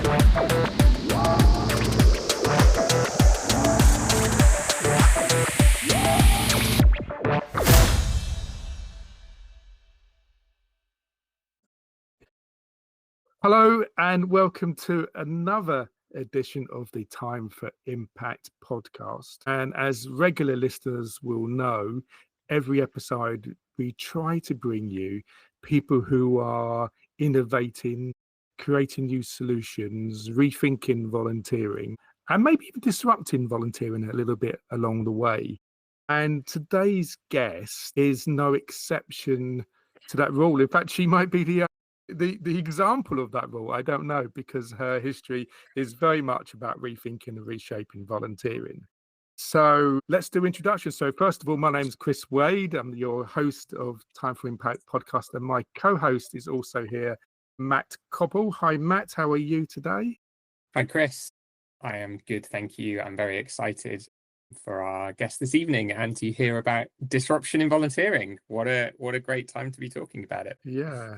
Hello and welcome to another edition of the Time for Impact podcast. And as regular listeners will know, every episode we try to bring you people who are innovating, creating new solutions, rethinking volunteering, and maybe even disrupting volunteering a little bit along the way. And today's guest is no exception to that rule. In fact, she might be the example of that rule. I don't know, because her history is very much about rethinking and reshaping volunteering. So let's do introductions. So first of all, my name's Chris Wade. I'm your host of Time for Impact podcast, and my co-host is also here, Matt Cobble. Hi, Matt. How are you today? Hi, Chris. I am good, thank you. I'm very excited for our guest this evening and to hear about disruption in volunteering. What a great time to be talking about it. Yeah.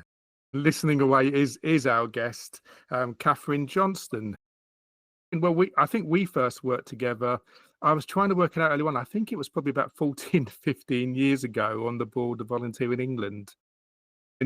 Listening away is our guest, Catherine Johnston. Well, I think we first worked together. I was trying to work it out early on. I think it was probably about 14, 15 years ago on the board of Volunteer in England.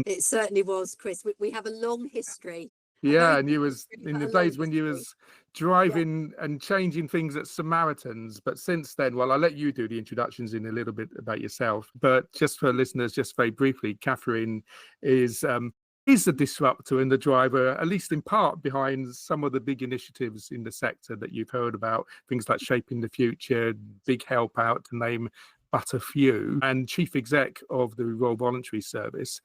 It certainly was, Chris. We have a long history. Yeah, and you was in the days when you was driving and changing things at Samaritans. But since then, well, I'll let you do the introductions in a little bit about yourself. But just for listeners, just very briefly, Catherine is the disruptor and the driver, at least in part, behind some of the big initiatives in the sector that you've heard about, things like Shaping the Future, Big Help Out, to name but a few, and chief exec of the Royal Voluntary Service.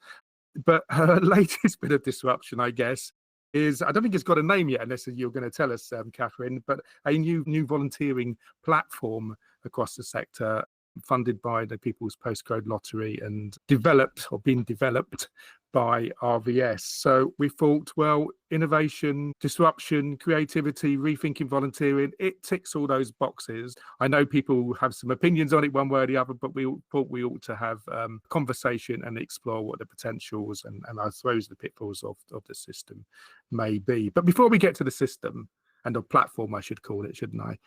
But her latest bit of disruption, I guess, is, I don't think it's got a name yet, unless you're going to tell us, Catherine, but a new volunteering platform across the sector, funded by the People's Postcode Lottery and been developed by RVS. So we thought, well, innovation, disruption, creativity, rethinking volunteering, it ticks all those boxes. I know people have some opinions on it one way or the other, but we thought we ought to have conversation and explore what the potentials and I suppose the pitfalls of the system may be. But before we get to the system, and the platform, I should call it, shouldn't I?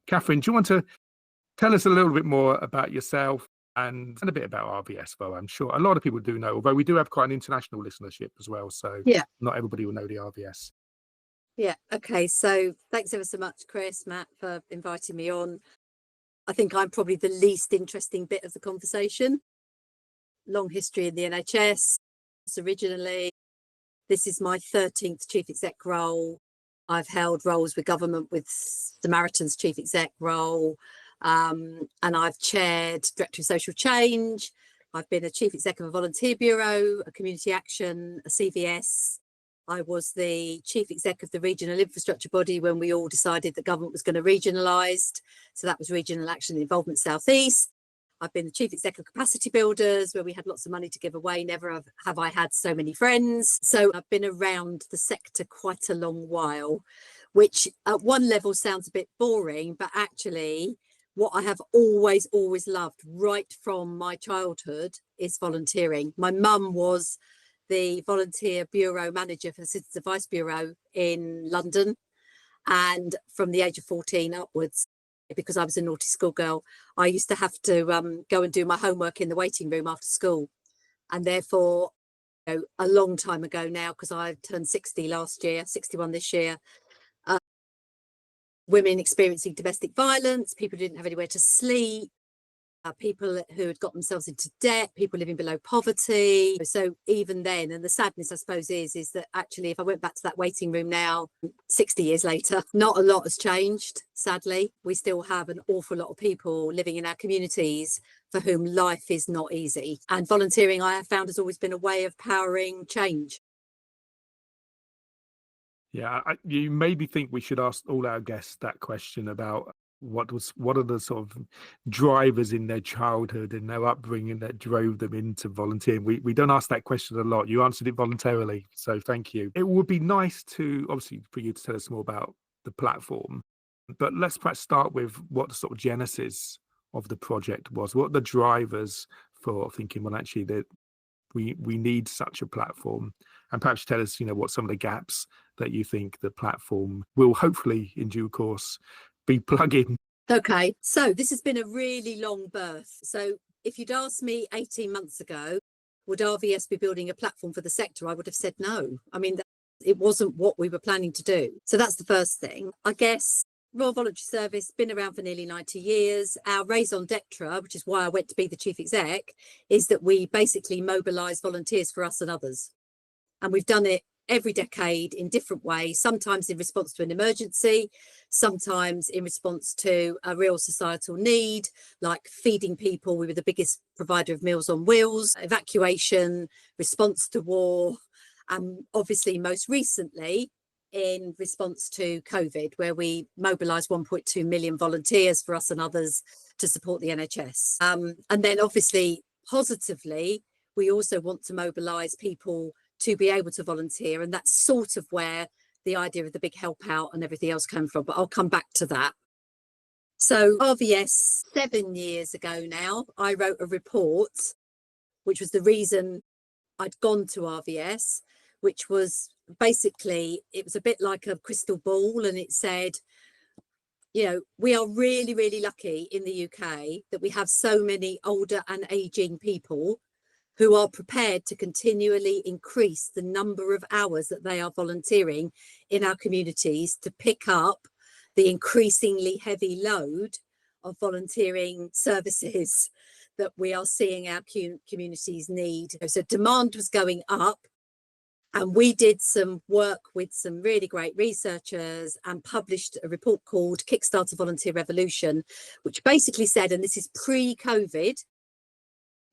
Catherine, do you want to tell us a little bit more about yourself and a bit about RVS? Well, I'm sure a lot of people do know, although we do have quite an international listenership as well. So not everybody will know the RVS. Yeah. Okay. So thanks ever so much, Chris, Matt, for inviting me on. I think I'm probably the least interesting bit of the conversation. Long history in the NHS. So originally, this is my 13th chief exec role. I've held roles with government, with Samaritans chief exec role. And I've chaired Director of Social Change. I've been a chief exec of a volunteer bureau, a community action, a CVS. I was the chief exec of the regional infrastructure body when we all decided that government was going to regionalise. So that was Regional Action and Involvement South East. I've been the chief exec of Capacity Builders, where we had lots of money to give away. Never have I had so many friends. So I've been around the sector quite a long while, which at one level sounds a bit boring, but actually what I have always loved right from my childhood is volunteering. My mum was the volunteer bureau manager for the Citizens Advice Bureau in London. And from the age of 14 upwards, because I was a naughty schoolgirl, I used to have to go and do my homework in the waiting room after school. And therefore, a long time ago now, because I turned 60 last year, 61 this year, women experiencing domestic violence, people who didn't have anywhere to sleep, people who had got themselves into debt, people living below poverty. So even then, and the sadness, I suppose, is that actually, if I went back to that waiting room now, 60 years later, not a lot has changed, sadly. We still have an awful lot of people living in our communities for whom life is not easy. And volunteering, I have found, has always been a way of powering change. Yeah, you maybe think we should ask all our guests that question about what are the sort of drivers in their childhood and their upbringing that drove them into volunteering. We don't ask that question a lot. You answered it voluntarily, so thank you. It would be nice to, obviously, for you to tell us more about the platform, but let's perhaps start with what the sort of genesis of the project was. What are the drivers for thinking, well, actually, that we need such a platform? And perhaps tell us, what some of the gaps that you think the platform will hopefully in due course be plugging? Okay, so this has been a really long birth. So if you'd asked me 18 months ago, would RVS be building a platform for the sector? I would have said no. I mean, it wasn't what we were planning to do. So that's the first thing. I guess Royal Voluntary Service, been around for nearly 90 years. Our raison d'etre, which is why I went to be the chief exec, is that we basically mobilise volunteers for us and others. And we've done it every decade in different ways, sometimes in response to an emergency, sometimes in response to a real societal need, like feeding people. We were the biggest provider of Meals on Wheels, evacuation, response to war, and obviously most recently in response to COVID, where we mobilised 1.2 million volunteers for us and others to support the NHS. And then obviously positively, we also want to mobilise people to be able to volunteer, and that's sort of where the idea of the big help out and everything else came from, but I'll come back to that. So RVS, 7 years ago now, I wrote a report, which was the reason I'd gone to RVS, which was basically, it was a bit like a crystal ball, and it said, you know, we are really, really lucky in the UK that we have so many older and ageing people who are prepared to continually increase the number of hours that they are volunteering in our communities to pick up the increasingly heavy load of volunteering services that we are seeing our communities need. So demand was going up, and we did some work with some really great researchers and published a report called Kickstarter Volunteer Revolution, which basically said, and this is pre-COVID,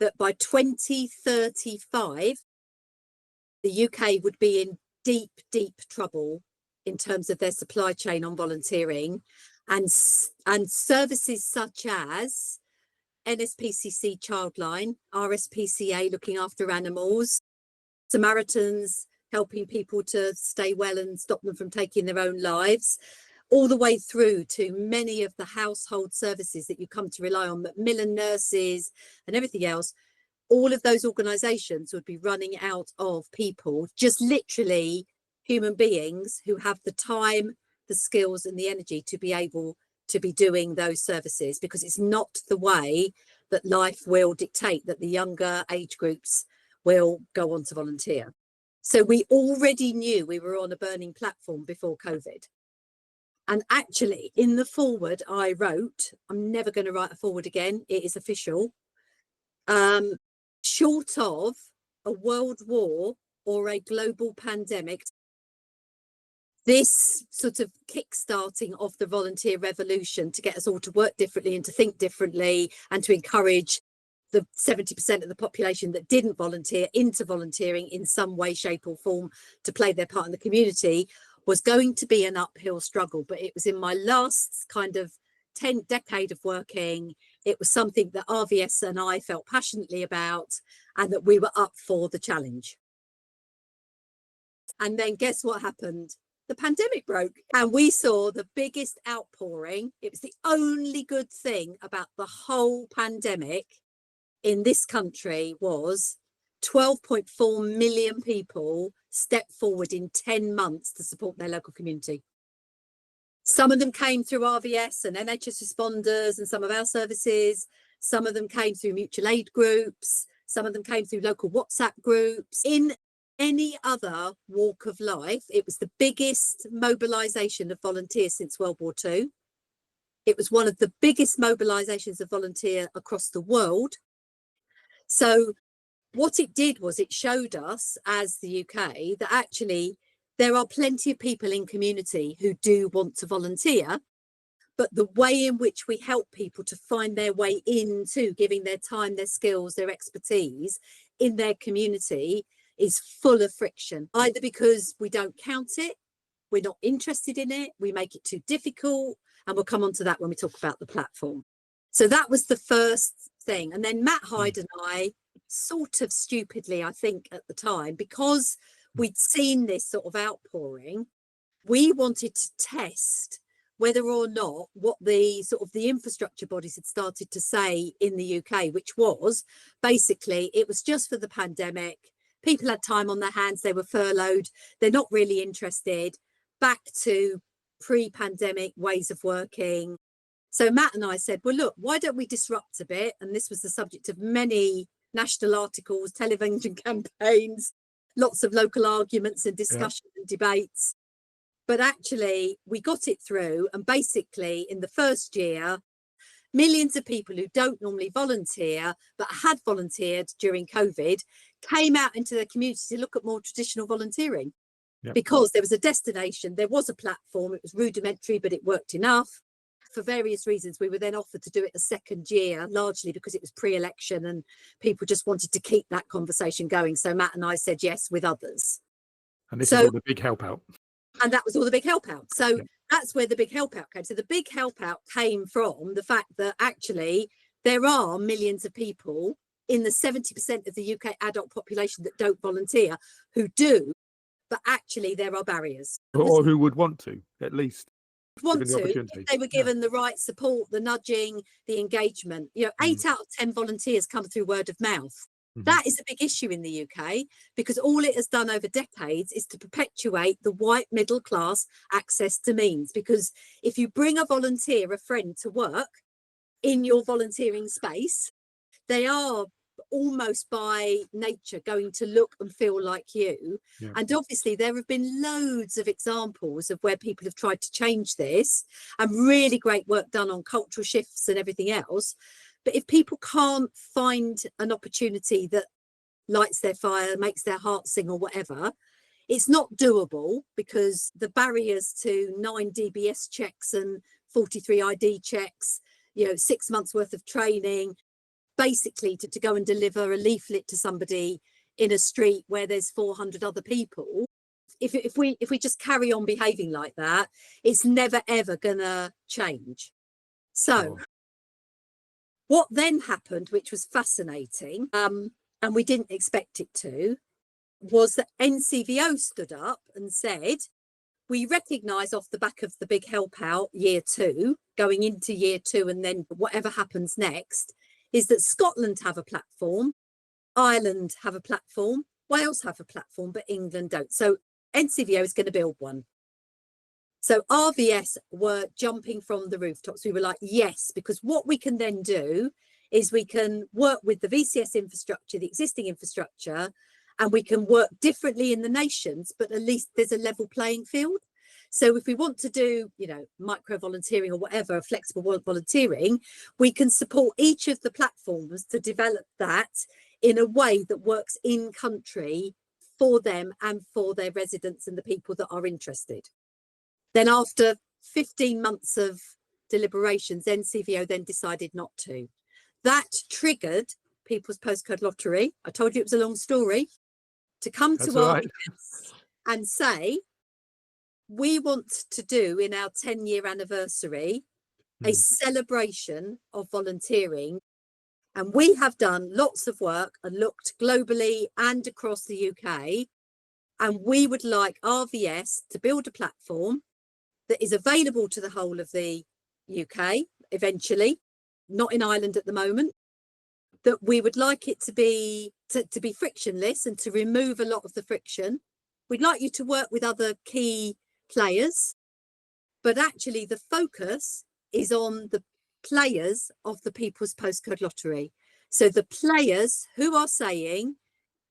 that by 2035, the UK would be in deep, deep trouble in terms of their supply chain on volunteering, and services such as NSPCC Childline, RSPCA looking after animals, Samaritans helping people to stay well and stop them from taking their own lives, all the way through to many of the household services that you come to rely on, Macmillan nurses and everything else. All of those organisations would be running out of people, just literally human beings who have the time, the skills and the energy to be able to be doing those services, because it's not the way that life will dictate that the younger age groups will go on to volunteer. So we already knew we were on a burning platform before COVID. And actually, in the foreword I wrote, I'm never going to write a foreword again, it is official, short of a world war or a global pandemic, this sort of kickstarting of the volunteer revolution to get us all to work differently and to think differently and to encourage the 70% of the population that didn't volunteer into volunteering in some way, shape or form to play their part in the community, was going to be an uphill struggle. But it was in my last kind of 10 decade of working, it was something that RVS and I felt passionately about, and that we were up for the challenge. And then guess what happened? The pandemic broke, and we saw the biggest outpouring. It was the only good thing about the whole pandemic in this country was 12.4 million people stepped forward in 10 months to support their local community. Some of them came through RVS and NHS responders and some of our services. Some of them came through mutual aid groups. Some of them came through local WhatsApp groups. In any other walk of life, it was the biggest mobilisation of volunteers since World War II. It was one of the biggest mobilisations of volunteer across the world. So what it did was it showed us as the UK that actually there are plenty of people in community who do want to volunteer, but the way in which we help people to find their way into giving their time, their skills, their expertise in their community is full of friction, either because we don't count it, we're not interested in it, we make it too difficult, and we'll come on to that when we talk about the platform. So that was the first thing. And then Matt Hyde and I, sort of stupidly, I think at the time, because we'd seen this sort of outpouring, we wanted to test whether or not what the sort of the infrastructure bodies had started to say in the UK, which was basically it was just for the pandemic. People had time on their hands, they were furloughed, they're not really interested, back to pre-pandemic ways of working. So Matt and I said, well, look, why don't we disrupt a bit? And this was the subject of many national articles, television campaigns, lots of local arguments and discussion and debates. But actually, we got it through. And basically, in the first year, millions of people who don't normally volunteer, but had volunteered during COVID, came out into their community to look at more traditional volunteering. Because there was a destination, there was a platform, it was rudimentary, but it worked enough. For various reasons, we were then offered to do it a second year, largely because it was pre-election and people just wanted to keep that conversation going. So Matt and I said yes with others. And this is all the big help out. And that was all the big help out. So that's where the big help out came. So the big help out came from the fact that actually there are millions of people in the 70% of the UK adult population that don't volunteer who do. But actually, there are barriers. Or who would want to, at least. Want to, if they were given the right support, the nudging, the engagement. 8 out of 10 volunteers come through word of mouth. That is a big issue in the UK, because all it has done over decades is to perpetuate the white middle class access to means. Because if you bring a volunteer, a friend to work in your volunteering space, they are almost by nature going to look and feel like you. And obviously there have been loads of examples of where people have tried to change this, and really great work done on cultural shifts and everything else. But if people can't find an opportunity that lights their fire, makes their heart sing or whatever, it's not doable, because the barriers to 9 DBS checks and 43 ID checks, 6 months worth of training, basically to go and deliver a leaflet to somebody in a street where there's 400 other people. If we just carry on behaving like that, it's never ever gonna change. So what then happened, which was fascinating, and we didn't expect it to, was that NCVO stood up and said, we recognise off the back of the big help out year 2, going into year 2, and then whatever happens next, is that Scotland have a platform, Ireland have a platform, Wales have a platform, but England don't. So NCVO is going to build one. So RVS were jumping from the rooftops. We were like, yes, because what we can then do is we can work with the VCS infrastructure, the existing infrastructure, and we can work differently in the nations, but at least there's a level playing field. So if we want to do, micro volunteering or whatever, flexible volunteering, we can support each of the platforms to develop that in a way that works in country for them and for their residents and the people that are interested. Then after 15 months of deliberations, NCVO then decided not to. That triggered People's Postcode Lottery. I told you it was a long story. To come to RVS and say, we want to do in our 10-year anniversary a celebration of volunteering. And we have done lots of work and looked globally and across the UK. And we would like RVS to build a platform that is available to the whole of the UK eventually, not in Ireland at the moment, that we would like it to be frictionless and to remove a lot of the friction. We'd like you to work with other key players, but actually the focus is on the players of the People's Postcode Lottery. So the players who are saying,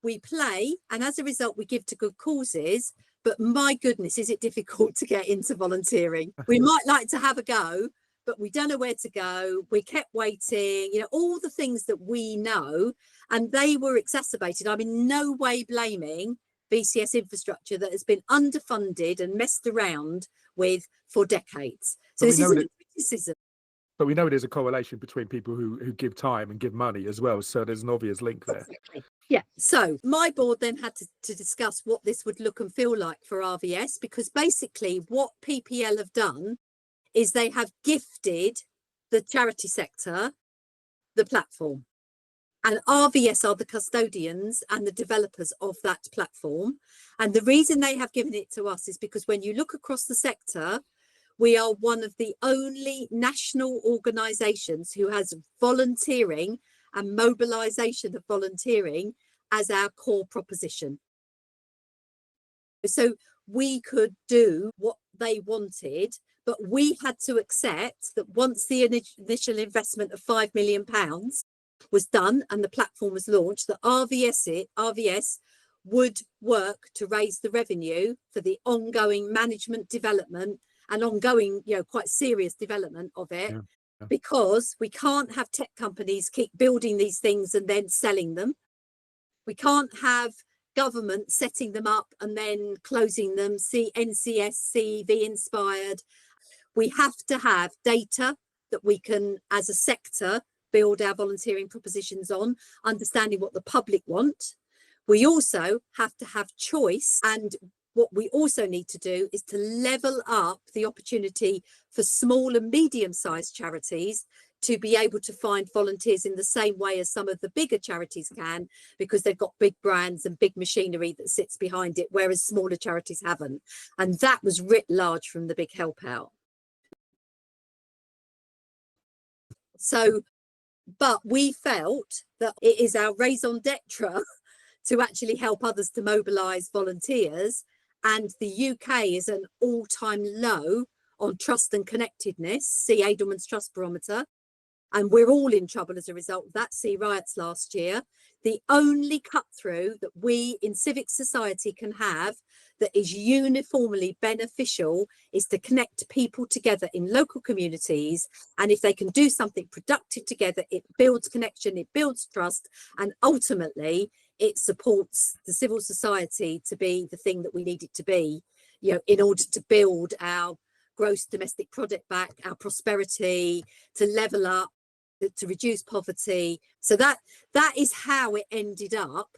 we play and as a result we give to good causes, but my goodness, is it difficult to get into volunteering? We might like to have a go, but we don't know where to go. We kept waiting, all the things that we know, and they were exacerbated. I'm in no way blaming VCS infrastructure that has been underfunded and messed around with for decades. So this isn't a criticism. But we know there's a correlation between people who give time and give money as well. So there's an obvious link there. Yeah. So my board then had to discuss what this would look and feel like for RVS, because basically what PPL have done is they have gifted the charity sector the platform. And RVS are the custodians and the developers of that platform. And the reason they have given it to us is because when you look across the sector, we are one of the only national organisations who has volunteering and mobilisation of volunteering as our core proposition. So we could do what they wanted, but we had to accept that once the initial investment of £5 million was done and the platform was launched, that RVS would work to raise the revenue for the ongoing management development and ongoing, quite serious development of it. Yeah. Because we can't have tech companies keep building these things and then selling them. We can't have government setting them up and then closing them, NCS, CEV inspired. We have to have data that we can, as a sector, build our volunteering propositions on, understanding what the public want. We also have to have choice, and what we also need to do is to level up the opportunity for small and medium-sized charities to be able to find volunteers in the same way as some of the bigger charities can, because they've got big brands and big machinery that sits behind it, whereas smaller charities haven't. And that was writ large from the big help out. So, but we felt that it is our raison d'etre to actually help others to mobilise volunteers. And the UK is an all-time low on trust and connectedness, see Edelman's Trust Barometer. And we're all in trouble as a result of that, see riots last year. The only cut through that we in civic society can have that is uniformly beneficial is to connect people together in local communities. And if they can do something productive together, it builds connection, it builds trust, and ultimately it supports the civil society to be the thing that we need it to be, in order to build our gross domestic product back, our prosperity, to level up, to reduce poverty. So that is how it ended up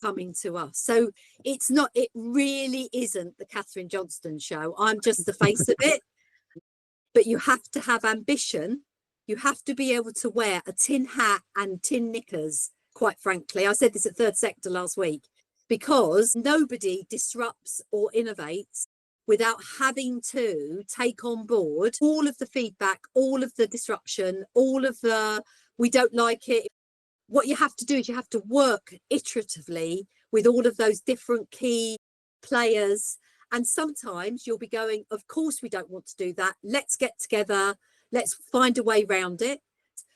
coming to us. So it really isn't the Catherine Johnstone show. I'm just the face of it. But you have to have ambition. You have to be able to wear a tin hat and tin knickers, quite frankly. I said this at Third Sector last week, because nobody disrupts or innovates without having to take on board all of the feedback, all of the disruption, all of the, we don't like it. What you have to do is you have to work iteratively with all of those different key players. And sometimes you'll be going, of course, we don't want to do that. Let's get together. Let's find a way around it.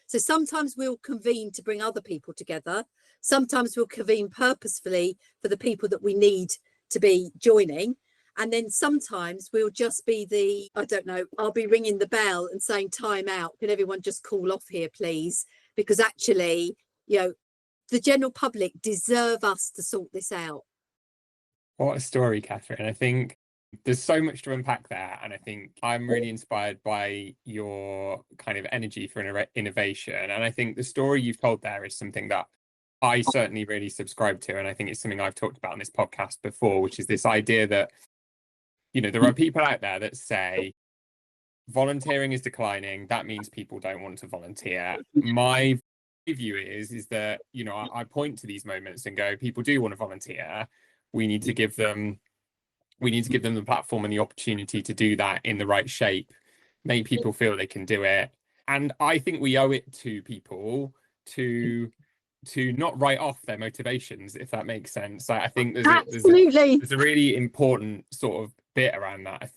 So sometimes we'll convene to bring other people together. Sometimes we'll convene purposefully for the people that we need to be joining. And then sometimes we'll just be I'll be ringing the bell and saying, time out. Can everyone just cool off here, please? Because actually, the general public deserve us to sort this out. What a story, Catherine. I think there's so much to unpack there. And I think I'm really inspired by your kind of energy for innovation. And I think the story you've told there is something that I certainly really subscribe to. And I think it's something I've talked about on this podcast before, which is this idea that, there are people out there that say volunteering is declining. That means people don't want to volunteer. My view is that, I point to these moments and go, people do want to volunteer. We need to give them the platform and the opportunity to do that in the right shape, make people feel they can do it. And I think we owe it to people to not write off their motivations, if that makes sense. I think there's a really important sort of bit around that.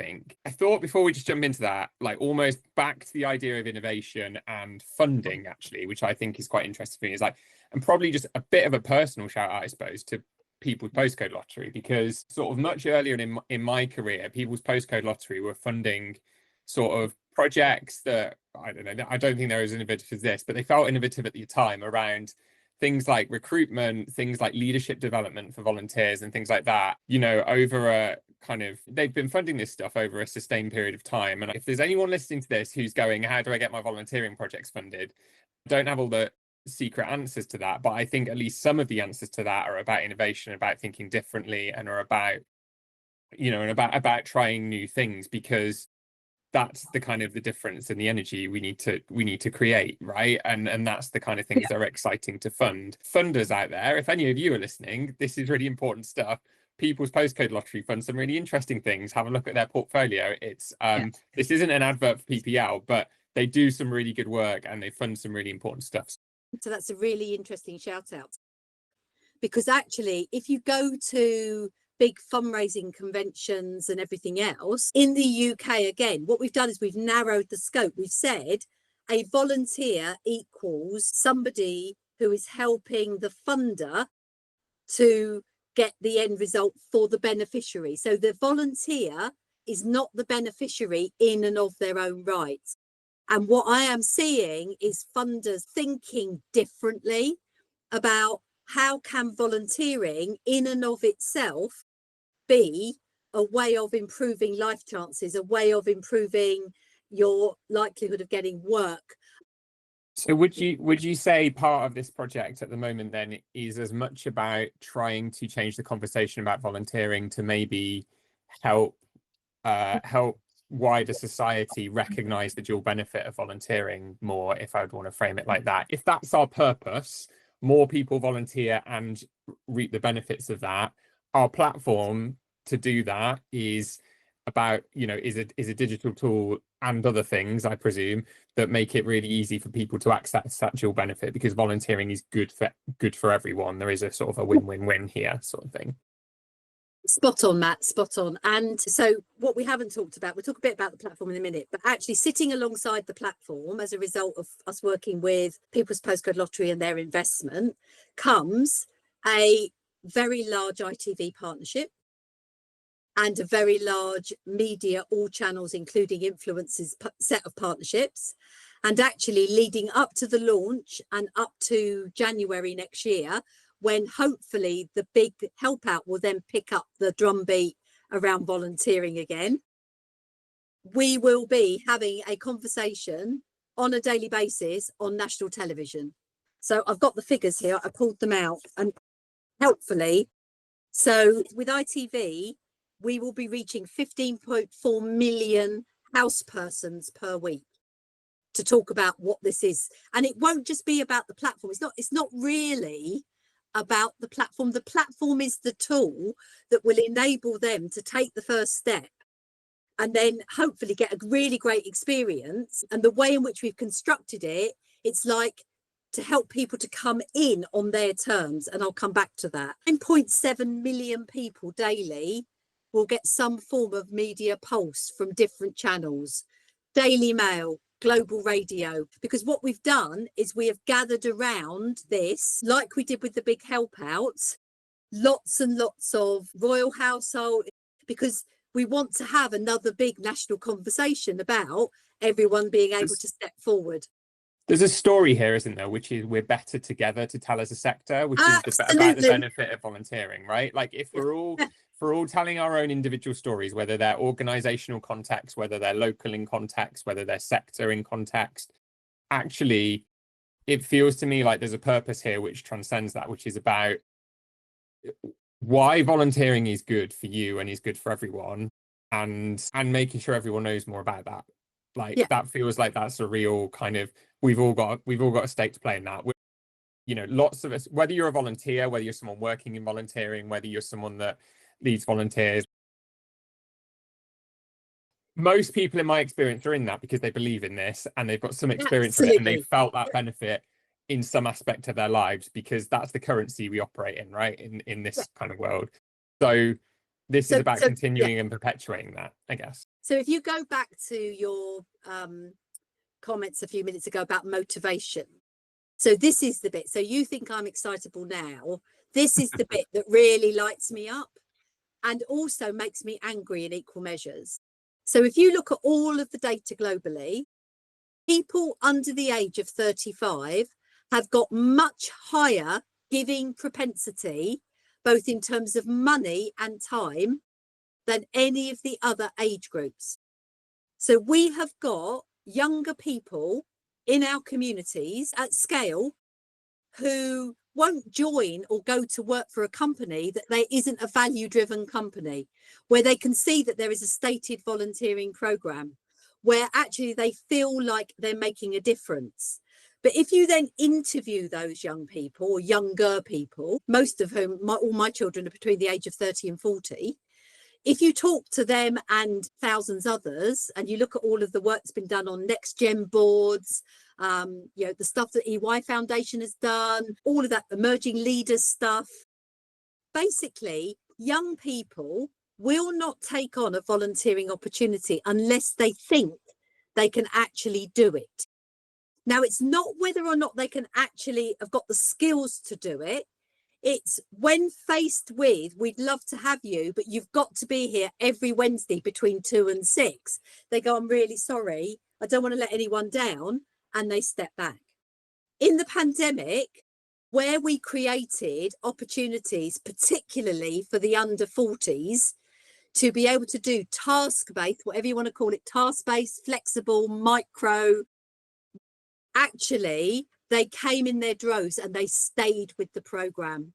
I thought before we just jump into that, almost back to the idea of innovation and funding, actually, which I think is quite interesting for me, is and probably just a bit of a personal shout out, I suppose, to People's Postcode Lottery, because sort of much earlier in my career, People's Postcode Lottery were funding sort of projects that, I don't think they're as innovative as this, but they felt innovative at the time around things like recruitment, things like leadership development for volunteers and things like that, over a kind of, they've been funding this stuff over a sustained period of time. And if there's anyone listening to this who's going, how do I get my volunteering projects funded? I don't have all the secret answers to that, but I think at least some of the answers to that are about innovation, about thinking differently, and are about, about trying new things, because that's the kind of the difference in the energy we need to create, right? And that's the kind of things that are exciting to fund. Funders out there, if any of you are listening, this is really important stuff. People's Postcode Lottery funds some really interesting things. Have a look at their portfolio. It's this isn't an advert for PPL, but they do some really good work and they fund some really important stuff. So that's a really interesting shout out, because actually, if you go to big fundraising conventions and everything else, in the UK, again, what we've done is we've narrowed the scope. We've said a volunteer equals somebody who is helping the funder to get the end result for the beneficiary. So the volunteer is not the beneficiary in and of their own right. And what I am seeing is funders thinking differently about how can volunteering in and of itself be a way of improving life chances, a way of improving your likelihood of getting work. So would you say part of this project at the moment then is as much about trying to change the conversation about volunteering to maybe help wider society recognize the dual benefit of volunteering more, if I would want to frame it like that? If that's our purpose, more people volunteer and reap the benefits of that. Our platform to do that is about, is a digital tool and other things, I presume, that make it really easy for people to access that dual benefit, because volunteering is good for everyone. There is a sort of a win-win-win here, sort of thing. Spot on, Matt, spot on. And so what we haven't talked about, we'll talk a bit about the platform in a minute, but actually sitting alongside the platform as a result of us working with People's Postcode Lottery and their investment comes a very large ITV partnership and a very large media, all channels, including influencers, set of partnerships. And actually leading up to the launch and up to January next year, when hopefully the big help out will then pick up the drumbeat around volunteering again, we will be having a conversation on a daily basis on national television. So I've got the figures here, I pulled them out, and helpfully, so with ITV, we will be reaching 15.4 million house persons per week to talk about what this is. And it won't just be about the platform. It's not really about the platform. The platform is the tool that will enable them to take the first step and then hopefully get a really great experience. And the way in which we've constructed it, it's like to help people to come in on their terms. And I'll come back to that. 9.7 million people daily will get some form of media pulse from different channels, Daily Mail, Global Radio, because what we've done is we have gathered around this, like we did with the big help outs, lots and lots of royal household, because we want to have another big national conversation about everyone being able to step forward. There's a story here, isn't there, which is we're better together to tell as a sector, which is about the benefit of volunteering, right? Like if we're all telling our own individual stories, whether they're organizational context, whether they're local in context, whether they're sector in context, actually, it feels to me like there's a purpose here which transcends that, which is about why volunteering is good for you and is good for everyone, and making sure everyone knows more about that. Like that feels like that's a real kind of, we've all got a stake to play in that. Lots of us, whether you're a volunteer, whether you're someone working in volunteering, whether you're someone that leads volunteers, most people in my experience are in that because they believe in this and they've got some experience with it and they've felt that benefit in some aspect of their lives, because that's the currency we operate in, right, in this kind of world. So this is about continuing and perpetuating that, I guess. So if you go back to your comments a few minutes ago about motivation, so this is the bit, so you think I'm excitable now, this is the bit that really lights me up and also makes me angry in equal measures. So if you look at all of the data globally, people under the age of 35 have got much higher giving propensity, both in terms of money and time, than any of the other age groups. So we have got younger people in our communities at scale who won't join or go to work for a company that there isn't a value-driven company, where they can see that there is a stated volunteering program, where actually they feel like they're making a difference. But if you then interview those young people or younger people, most of whom, all my children are between the age of 30 and 40, if you talk to them and thousands others, and you look at all of the work that's been done on next gen boards, the stuff that EY Foundation has done, all of that emerging leaders stuff, basically young people will not take on a volunteering opportunity unless they think they can actually do it. Now, it's not whether or not they can actually have got the skills to do it. It's when faced with, we'd love to have you, but you've got to be here every Wednesday between 2 and 6. They go, I'm really sorry. I don't want to let anyone down. And they step back. In the pandemic, where we created opportunities, particularly for the under 40s, to be able to do task-based, whatever you want to call it, task-based, flexible, micro, actually, they came in their droves and they stayed with the program.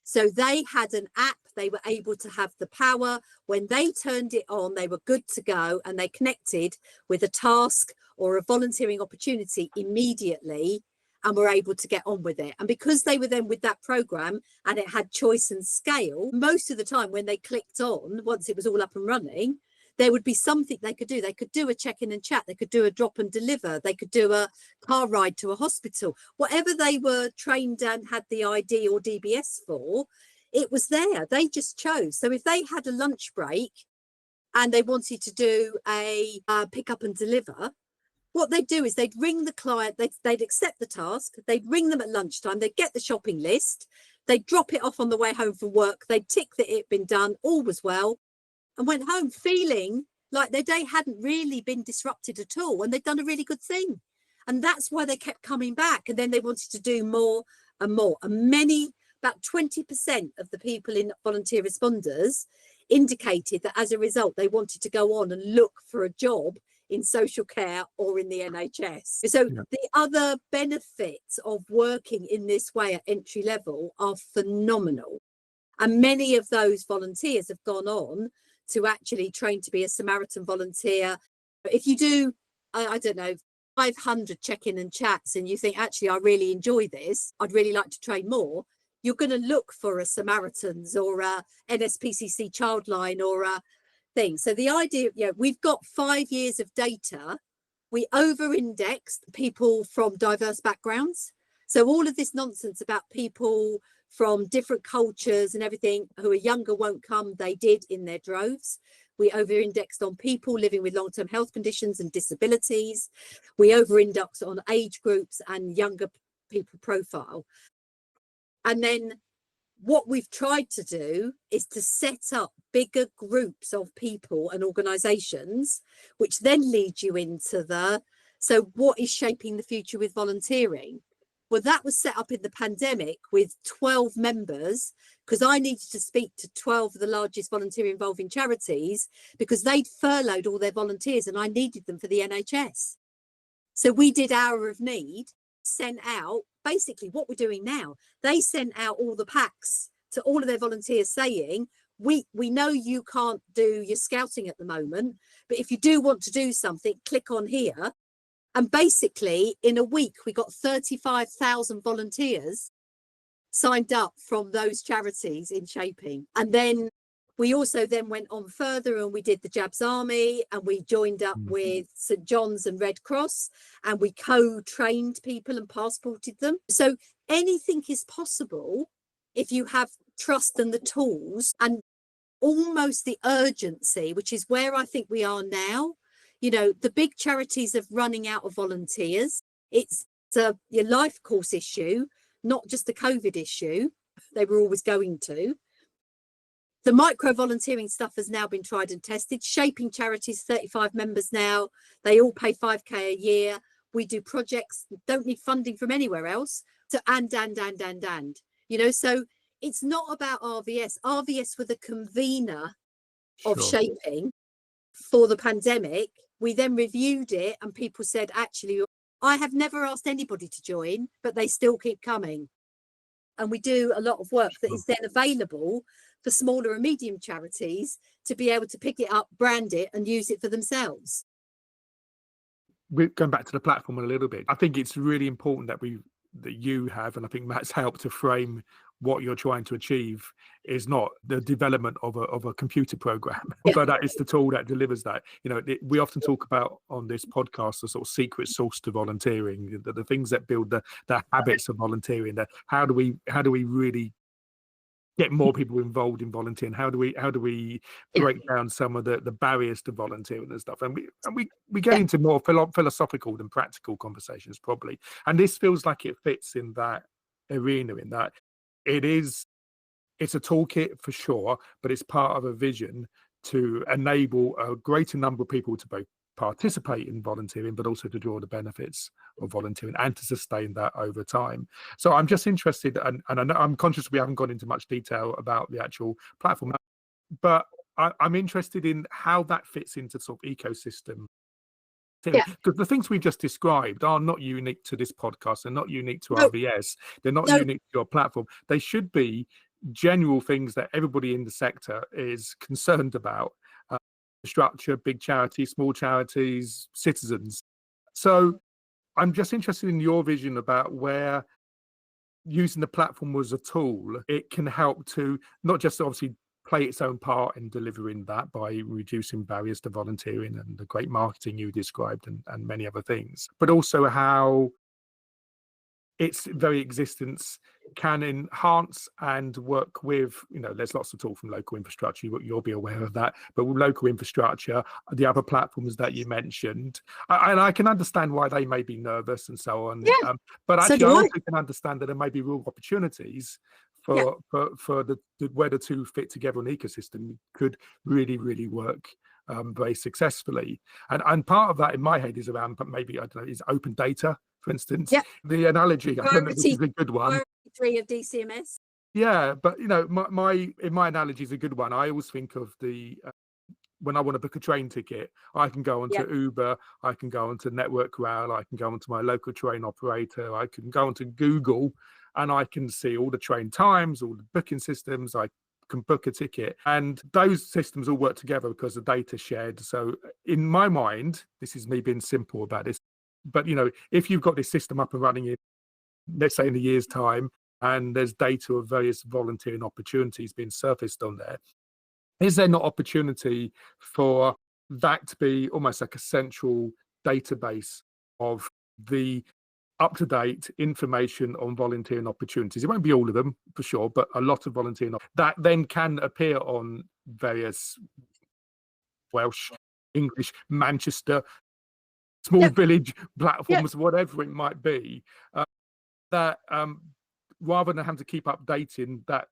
So they had an app, they were able to have the power. When they turned it on, they were good to go, and they connected with a task or a volunteering opportunity immediately and were able to get on with it. And because they were then with that program and it had choice and scale, most of the time when they clicked on, once it was all up and running, there would be something they could do. They could do a check-in and chat. They could do a drop and deliver. They could do a car ride to a hospital. Whatever they were trained and had the ID or DBS for, it was there. They just chose. So if they had a lunch break and they wanted to do a pick up and deliver, what they'd do is they'd ring the client, they'd accept the task, they'd ring them at lunchtime, they'd get the shopping list, they'd drop it off on the way home from work, they'd tick that it'd been done, all was well, and went home feeling like their day hadn't really been disrupted at all, and they'd done a really good thing. And that's why they kept coming back, and then they wanted to do more and more. And about 20% of the people in volunteer responders indicated that as a result, they wanted to go on and look for a job in social care or in the NHS. So the other benefits of working in this way at entry level are phenomenal. And many of those volunteers have gone on to actually train to be a Samaritan volunteer. If you do, I don't know, 500 check-in and chats and you think, actually, I really enjoy this, I'd really like to train more, you're going to look for a Samaritans or a NSPCC Childline or a thing. So the idea, we've got 5 years of data. We over-indexed people from diverse backgrounds. So all of this nonsense about people from different cultures and everything who are younger won't come, they did in their droves. We over-indexed on people living with long-term health conditions and disabilities. We over-indexed on age groups and younger people profile. And then what we've tried to do is to set up bigger groups of people and organisations, which then lead you into so what is shaping the future with volunteering? Well, that was set up in the pandemic with 12 members, because I needed to speak to 12 of the largest volunteer involving charities, because they'd furloughed all their volunteers and I needed them for the NHS. So we did Hour of Need, sent out basically what we're doing now. They sent out all the packs to all of their volunteers saying, we know you can't do your scouting at the moment, but if you do want to do something, click on here. And basically in a week, we got 35,000 volunteers signed up from those charities in shaping. And then we also then went on further and we did the Jabs Army, and we joined up with St John's and Red Cross, and we co-trained people and passported them. So anything is possible if you have trust and the tools and almost the urgency, which is where I think we are now. The big charities are running out of volunteers. It's your life course issue, not just a COVID issue. They were always going to. The micro volunteering stuff has now been tried and tested. Shaping charities, 35 members now. They all pay 5k a year. We do projects, don't need funding from anywhere else. So and. So it's not about RVS. RVS were the convener of shaping for the pandemic. We then reviewed it and people said, actually, I have never asked anybody to join, but they still keep coming. And we do a lot of work that is then available for smaller and medium charities to be able to pick it up, brand it and use it for themselves. We're going back to the platform a little bit. I think it's really important that you have, and I think Matt's helped to frame what you're trying to achieve is not the development of a computer program, but that is the tool that delivers that. We often talk about on this podcast the sort of secret sauce to volunteering, the things that build the habits of volunteering. How do we really get more people involved in volunteering? How do we Yeah. break down some of the barriers to volunteering and stuff? And we get Yeah. into more philosophical than practical conversations probably. And this feels like it fits in that arena, in that it's a toolkit for sure, but it's part of a vision to enable a greater number of people to both participate in volunteering, but also to draw the benefits of volunteering and to sustain that over time. So I'm just interested, and I know, I'm conscious we haven't gone into much detail about the actual platform, but I'm interested in how that fits into sort of ecosystem. Yeah. Because the things we've just described are not unique to this podcast. They're not unique to No. RVS. They're not No. unique to your platform. They should be general things that everybody in the sector is concerned about. Structure, big charities, small charities, citizens. So I'm just interested in your vision about where using the platform as a tool, it can help to not just obviously play its own part in delivering that by reducing barriers to volunteering and the great marketing you described and many other things, but also how its very existence can enhance and work with, there's lots of talk from local infrastructure, you'll be aware of that, but with local infrastructure, the other platforms that you mentioned, and I can understand why they may be nervous and so on. Yeah. But So actually, do I I. also can understand that there may be real opportunities for the where the two fit together, an ecosystem could really, really work very successfully. And part of that in my head is around, but maybe, I don't know, is open data, for instance. Yeah. The analogy, I don't know if this is a good one. Priority 3 of DCMS. Yeah, but my analogy is a good one. I always think of the when I want to book a train ticket, I can go onto Uber, I can go onto Network Rail, I can go onto my local train operator, I can go onto Google, and I can see all the train times, all the booking systems. I can book a ticket, and those systems all work together because the data shared. So in my mind, this is me being simple about this, but if you've got this system up and running in, let's say, in a year's time, and there's data of various volunteering opportunities being surfaced on there, is there not opportunity for that to be almost like a central database of the up-to-date information on volunteering opportunities? It won't be all of them for sure, but a lot of volunteering that then can appear on various Welsh, English, Manchester, small village platforms, whatever it might be, that rather than having to keep updating that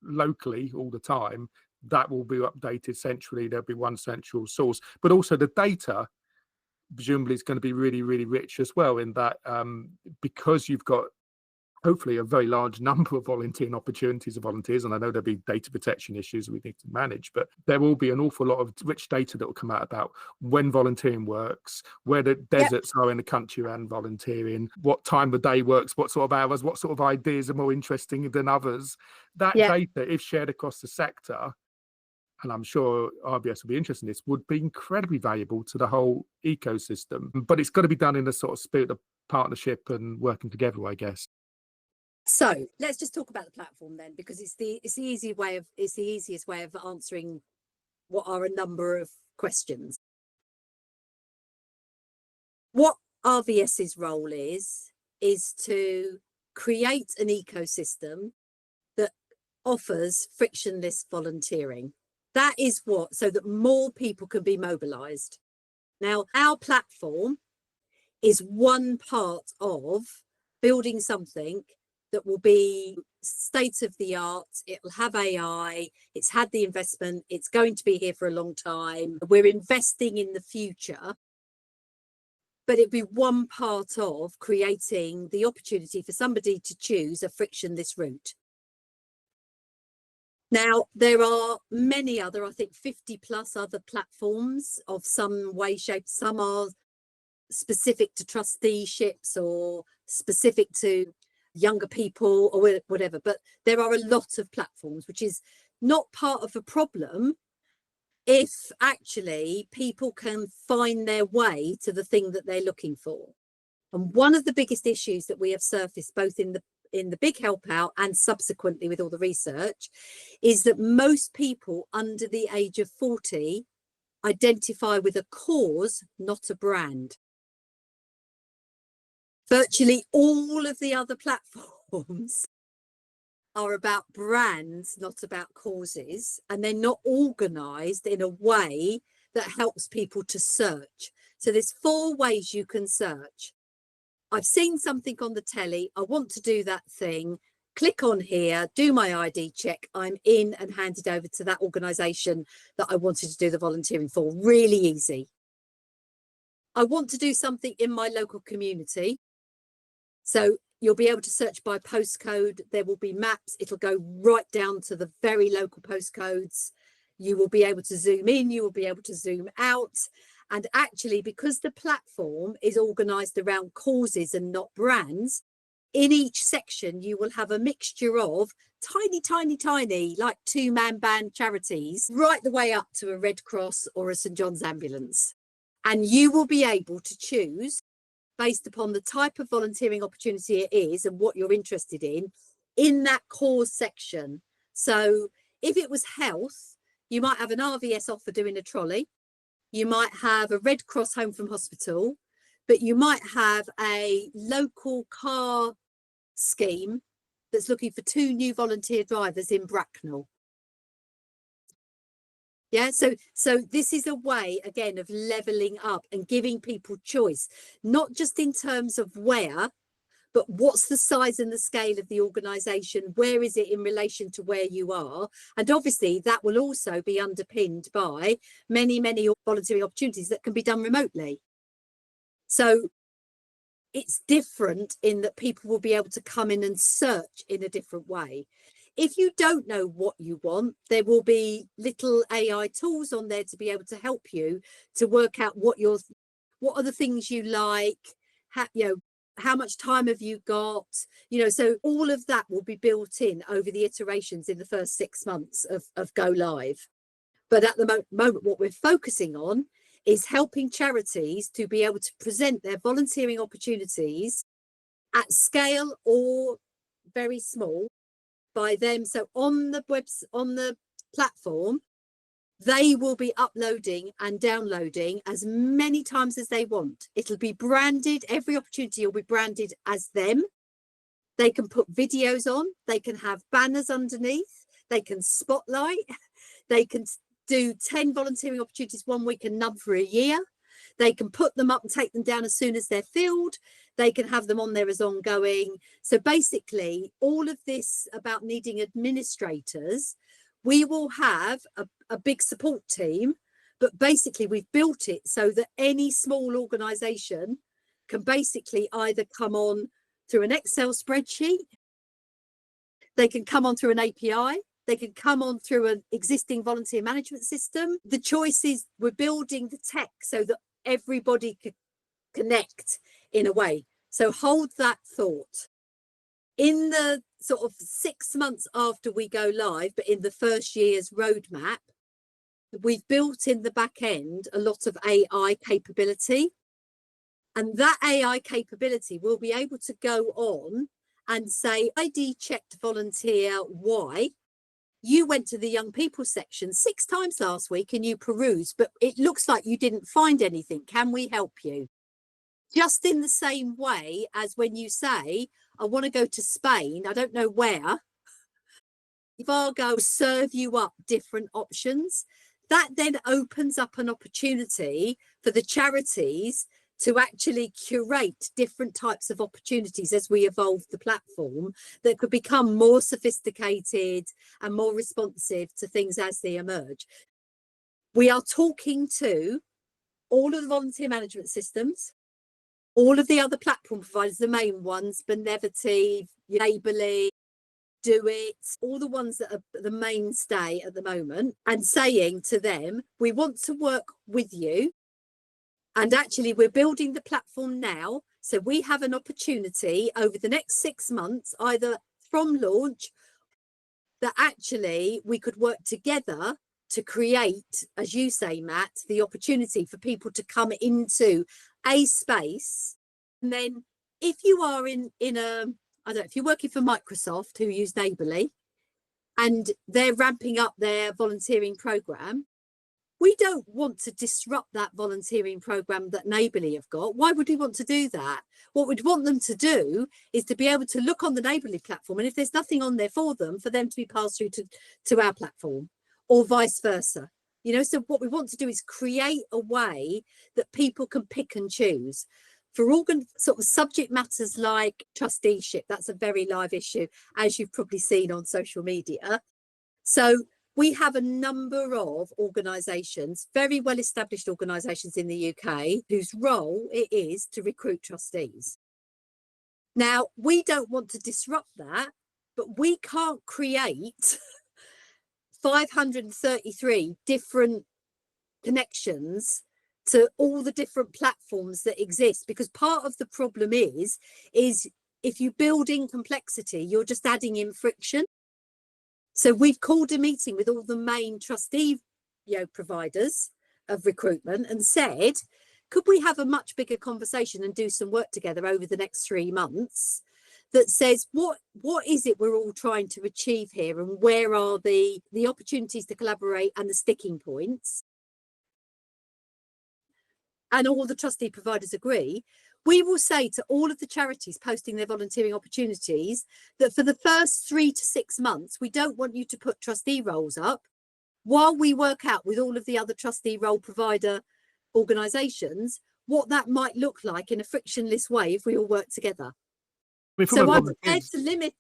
locally all the time, that will be updated centrally. There'll be one central source, but also the data presumably is going to be really, really rich as well, in that because you've got hopefully a very large number of volunteering opportunities of volunteers, and I know there'll be data protection issues we need to manage, but there will be an awful lot of rich data that will come out about when volunteering works, where the deserts are in the country around volunteering, what time of day works, what sort of hours, what sort of ideas are more interesting than others. That data, if shared across the sector, and I'm sure RVS will be interested in this, would be incredibly valuable to the whole ecosystem. But it's got to be done in a sort of spirit of partnership and working together, I guess. So let's just talk about the platform then, because it's the easiest way of answering what are a number of questions. What RVS's role is to create an ecosystem that offers frictionless volunteering. That is so that more people can be mobilised. Now, our platform is one part of building something that will be state of the art. It'll have AI, it's had the investment, it's going to be here for a long time. We're investing in the future, but it'll be one part of creating the opportunity for somebody to choose a frictionless route. Now, there are many other, I think 50 plus other platforms of some way, shape. Some are specific to trusteeships or specific to younger people or whatever, but there are a lot of platforms, which is not part of a problem if actually people can find their way to the thing that they're looking for. And one of the biggest issues that we have surfaced both in the big help out and subsequently with all the research is that most people under the age of 40 identify with a cause, not a brand. Virtually all of the other platforms are about brands, not about causes, and they're not organised in a way that helps people to search. So there's 4 ways you can search. I've seen something on the telly, I want to do that thing, click on here, do my ID check, I'm in and handed over to that organisation that I wanted to do the volunteering for. Really easy. I want to do something in my local community. So you'll be able to search by postcode. There will be maps. It'll go right down to the very local postcodes. You will be able to zoom in, you will be able to zoom out. And actually, because the platform is organised around causes and not brands, in each section, you will have a mixture of tiny, like 2-man band charities, right the way up to a Red Cross or a St John's ambulance. And you will be able to choose based upon the type of volunteering opportunity it is and what you're interested in that cause section. So if it was health, you might have an RVS offer doing a trolley. You might have a Red Cross home from hospital, but you might have a local car scheme that's looking for 2 new volunteer drivers in Bracknell. Yeah, so this is a way, again, of levelling up and giving people choice, not just in terms of where, but what's the size and the scale of the organisation? Where is it in relation to where you are? And obviously that will also be underpinned by many volunteering opportunities that can be done remotely. So it's different in that people will be able to come in and search in a different way. If you don't know what you want, there will be little AI tools on there to be able to help you to work out what are the things you like, how much time have you got, so all of that will be built in over the iterations in the first 6 months of go live. But at the moment, what we're focusing on is helping charities to be able to present their volunteering opportunities at scale or very small by them. So on the platform, they will be uploading and downloading as many times as they want. It'll be branded. Every opportunity will be branded as them. They can put videos on. They can have banners underneath. They can spotlight. They can do 10 volunteering opportunities 1 week and none for a year. They can put them up and take them down as soon as they're filled. They can have them on there as ongoing. So basically, all of this about needing administrators, we will have a big support team, but basically we've built it so that any small organisation can basically either come on through an Excel spreadsheet, they can come on through an API, they can come on through an existing volunteer management system. The choice is we're building the tech so that everybody can connect in a way. So hold that thought. In the sort of 6 months after we go live, but in the first year's roadmap, we've built in the back end a lot of AI capability. And that AI capability will be able to go on and say, ID checked volunteer Y. You went to the young people section 6 times last week and you perused, but it looks like you didn't find anything. Can we help you? Just in the same way as when you say, I want to go to Spain, I don't know where, Vargo will serve you up different options. That then opens up an opportunity for the charities to actually curate different types of opportunities as we evolve the platform that could become more sophisticated and more responsive to things as they emerge. We are talking to all of the volunteer management systems, all of the other platform providers, the main ones, Benevity, Enably, Do It, all the ones that are the mainstay at the moment, and saying to them, we want to work with you. And actually, we're building the platform now. So we have an opportunity over the next 6 months, either from launch, that actually we could work together to create, as you say, Matt, the opportunity for people to come into a space. And then if you are in a, I don't know, if you're working for Microsoft, who use Neighbourly, and they're ramping up their volunteering program, we don't want to disrupt that volunteering program that Neighbourly have got. Why would we want to do that? What we'd want them to do is to be able to look on the Neighbourly platform, and if there's nothing on there for them to be passed through to our platform, or vice versa. You know, so what we want to do is create a way that people can pick and choose. For sort of subject matters like trusteeship, that's a very live issue, as you've probably seen on social media. So we have a number of organisations, very well established organisations in the UK, whose role it is to recruit trustees. Now, we don't want to disrupt that, but we can't create 533 different connections to all the different platforms that exist, because part of the problem is if you build in complexity, you're just adding in friction. So we've called a meeting with all the main trustee providers of recruitment and said, could we have a much bigger conversation and do some work together over the next 3 months that says what is it we're all trying to achieve here, and where are the opportunities to collaborate and the sticking points? And all the trustee providers agree. We will say to all of the charities posting their volunteering opportunities that for the first 3 to 6 months, we don't want you to put trustee roles up while we work out with all of the other trustee role provider organisations what that might look like in a frictionless way if we all work together. So I'm prepared to limit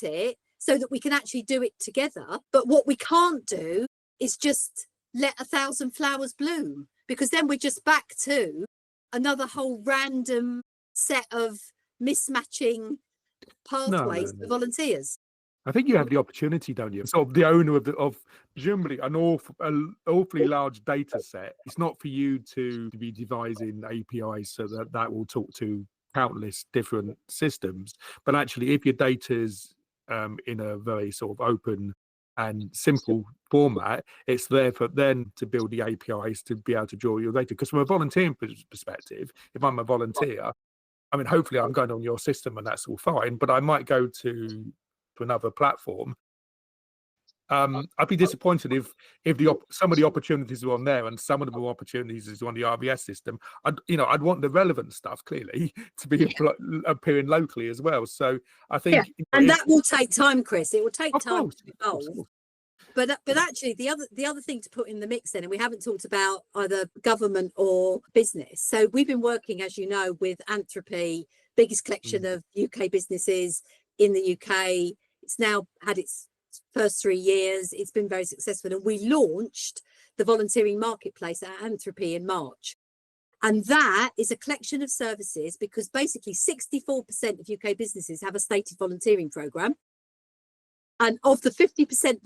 it so that we can actually do it together. But what we can't do is just let 1,000 flowers bloom, because then we're just back to another whole random set of mismatching pathways for volunteers. I think you have the opportunity, don't you? Sort of the owner of presumably an awfully large data set. It's not for you to be devising APIs so that will talk to countless different systems, but actually if your data's in a very sort of open and simple format, it's there for then to build the APIs to be able to draw your data. Because from a volunteering perspective, if I'm a volunteer, I mean, hopefully I'm going on your system and that's all fine, but I might go to another platform. I'd be disappointed if some of the opportunities are on there and some of the opportunities is on the RVS system. I'd want the relevant stuff clearly to be appearing locally as well. So I think, and that will take time, Chris. It will take time to evolve. Of course. But actually, the other thing to put in the mix then, and we haven't talked about either government or business. So we've been working, as you know, with Anthropy, biggest collection of UK businesses in the UK. It's now had its first 3 years. It's been very successful, and we launched the volunteering marketplace at Anthropy in March. And that is a collection of services, because basically 64% of UK businesses have a stated volunteering programme. And of the 50%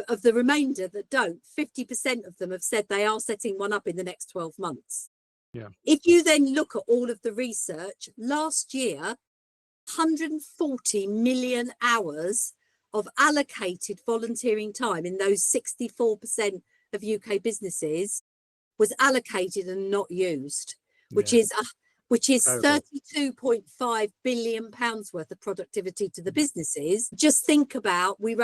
of the remainder that don't, 50% of them have said they are setting one up in the next 12 months. Yeah. If you then look at all of the research, last year, 140 million hours of allocated volunteering time in those 64% of UK businesses was allocated and not used, which is 32.5 billion pounds worth of productivity to the businesses. Just think about, we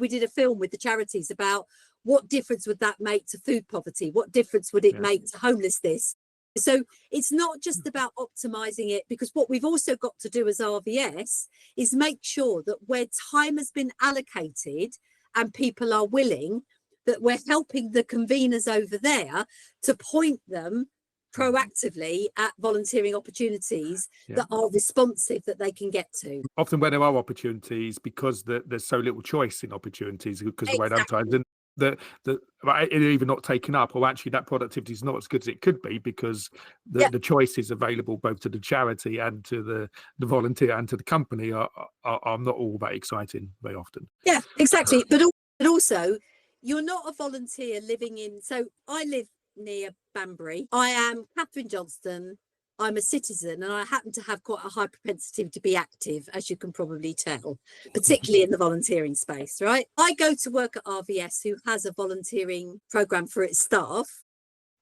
did a film with the charities about what difference would that make to food poverty, what difference would it make to homelessness. So it's not just about optimizing it, because what we've also got to do as RVS is make sure that where time has been allocated and people are willing, that we're helping the conveners over there to point them proactively at volunteering opportunities that are responsive, that they can get to. Often where there are opportunities, because there's so little choice in opportunities, because the way they're advertised, that it's either not taken up, or actually that productivity is not as good as it could be, because the choice is available both to the charity and to the volunteer and to the company are not all that exciting very often. Yeah, exactly. But also, you're not a volunteer living in. So I live near Banbury. I am Catherine Johnston. I'm a citizen, and I happen to have quite a high propensity to be active, as you can probably tell, particularly in the volunteering space, right? I go to work at RVS, who has a volunteering programme for its staff,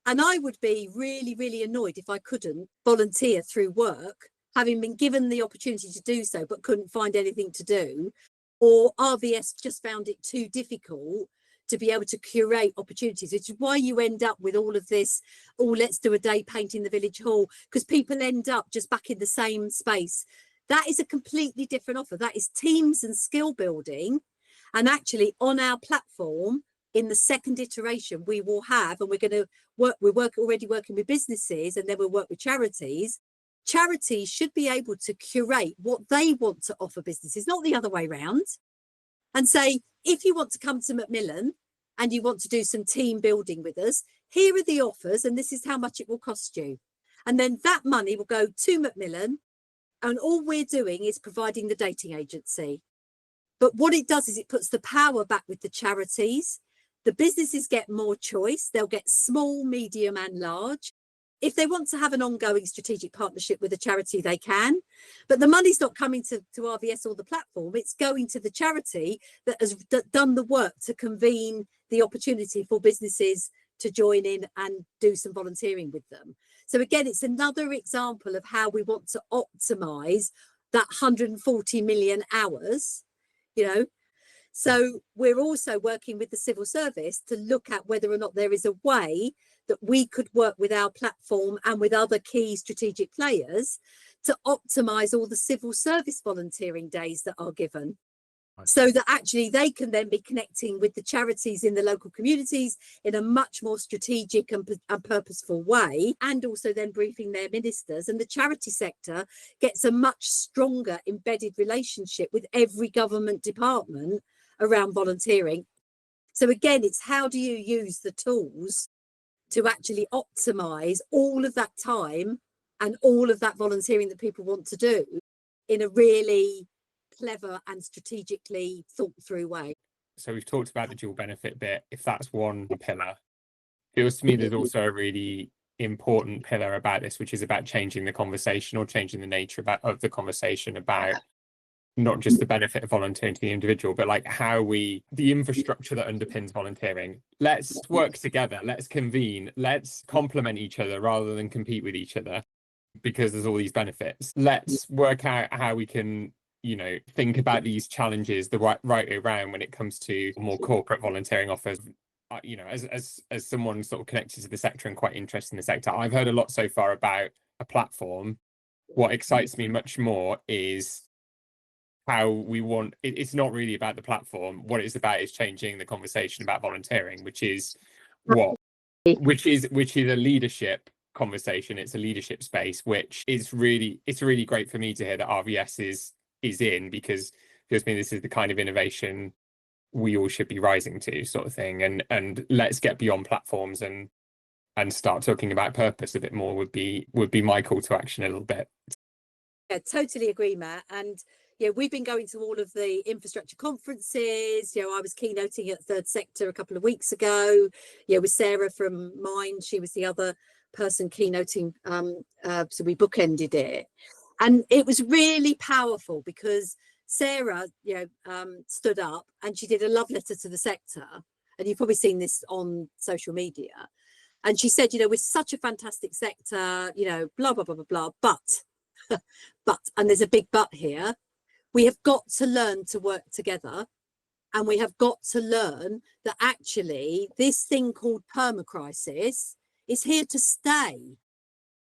and I would be really, really annoyed if I couldn't volunteer through work, having been given the opportunity to do so, but couldn't find anything to do, or RVS just found it too difficult to be able to curate opportunities, which is why you end up with all of this, oh, let's do a day painting the village hall, because people end up just back in the same space. That is a completely different offer. That is teams and skill building. And actually on our platform, in the second iteration, we will have, and we're going to work, already working with businesses, and then we'll work with charities. Charities should be able to curate what they want to offer businesses, not the other way around, and say, if you want to come to Macmillan and you want to do some team building with us, here are the offers and this is how much it will cost you. And then that money will go to Macmillan, and all we're doing is providing the dating agency. But what it does is it puts the power back with the charities. The businesses get more choice. They'll get small, medium and large. If they want to have an ongoing strategic partnership with a charity, they can. But the money's not coming to RVS or the platform. It's going to the charity that has done the work to convene the opportunity for businesses to join in and do some volunteering with them. So again, it's another example of how we want to optimize that 140 million hours, you know. So we're also working with the civil service to look at whether or not there is a way that we could work with our platform and with other key strategic players to optimize all the civil service volunteering days that are given. So that actually they can then be connecting with the charities in the local communities in a much more strategic and purposeful way, and also then briefing their ministers. And the charity sector gets a much stronger embedded relationship with every government department around volunteering. So again, it's how do you use the tools to actually optimize all of that time and all of that volunteering that people want to do in a really clever and strategically thought through way. So we've talked about the dual benefit bit. If that's one pillar, it feels to me there's also a really important pillar about this, which is about changing the conversation or changing the nature of the conversation about not just the benefit of volunteering to the individual, but like how the infrastructure that underpins volunteering. Let's work together, let's convene, let's complement each other rather than compete with each other, because there's all these benefits. Let's work out how we can, you know, think about these challenges the right way around when it comes to more corporate volunteering offers. You know, as someone sort of connected to the sector and quite interested in the sector, I've heard a lot so far about a platform. What excites me much more is how we want it's not really about the platform. What it's about is changing the conversation about volunteering, which is a leadership conversation. It's a leadership space, which is really great for me to hear that RVS is in, because it feels to me this is the kind of innovation we all should be rising to, sort of thing. And let's get beyond platforms and start talking about purpose a bit more would be my call to action a little bit. Yeah, totally agree, Matt. And yeah, we've been going to all of the infrastructure conferences. You know, I was keynoting at Third Sector a couple of weeks ago. Yeah, with Sarah from Mind, she was the other person keynoting. So we bookended it, and it was really powerful because Sarah, you know, stood up and she did a love letter to the sector, and you've probably seen this on social media. And she said, you know, we're such a fantastic sector, you know, blah blah blah blah blah, but and there's a big but here. We have got to learn to work together, and we have got to learn that actually this thing called permacrisis is here to stay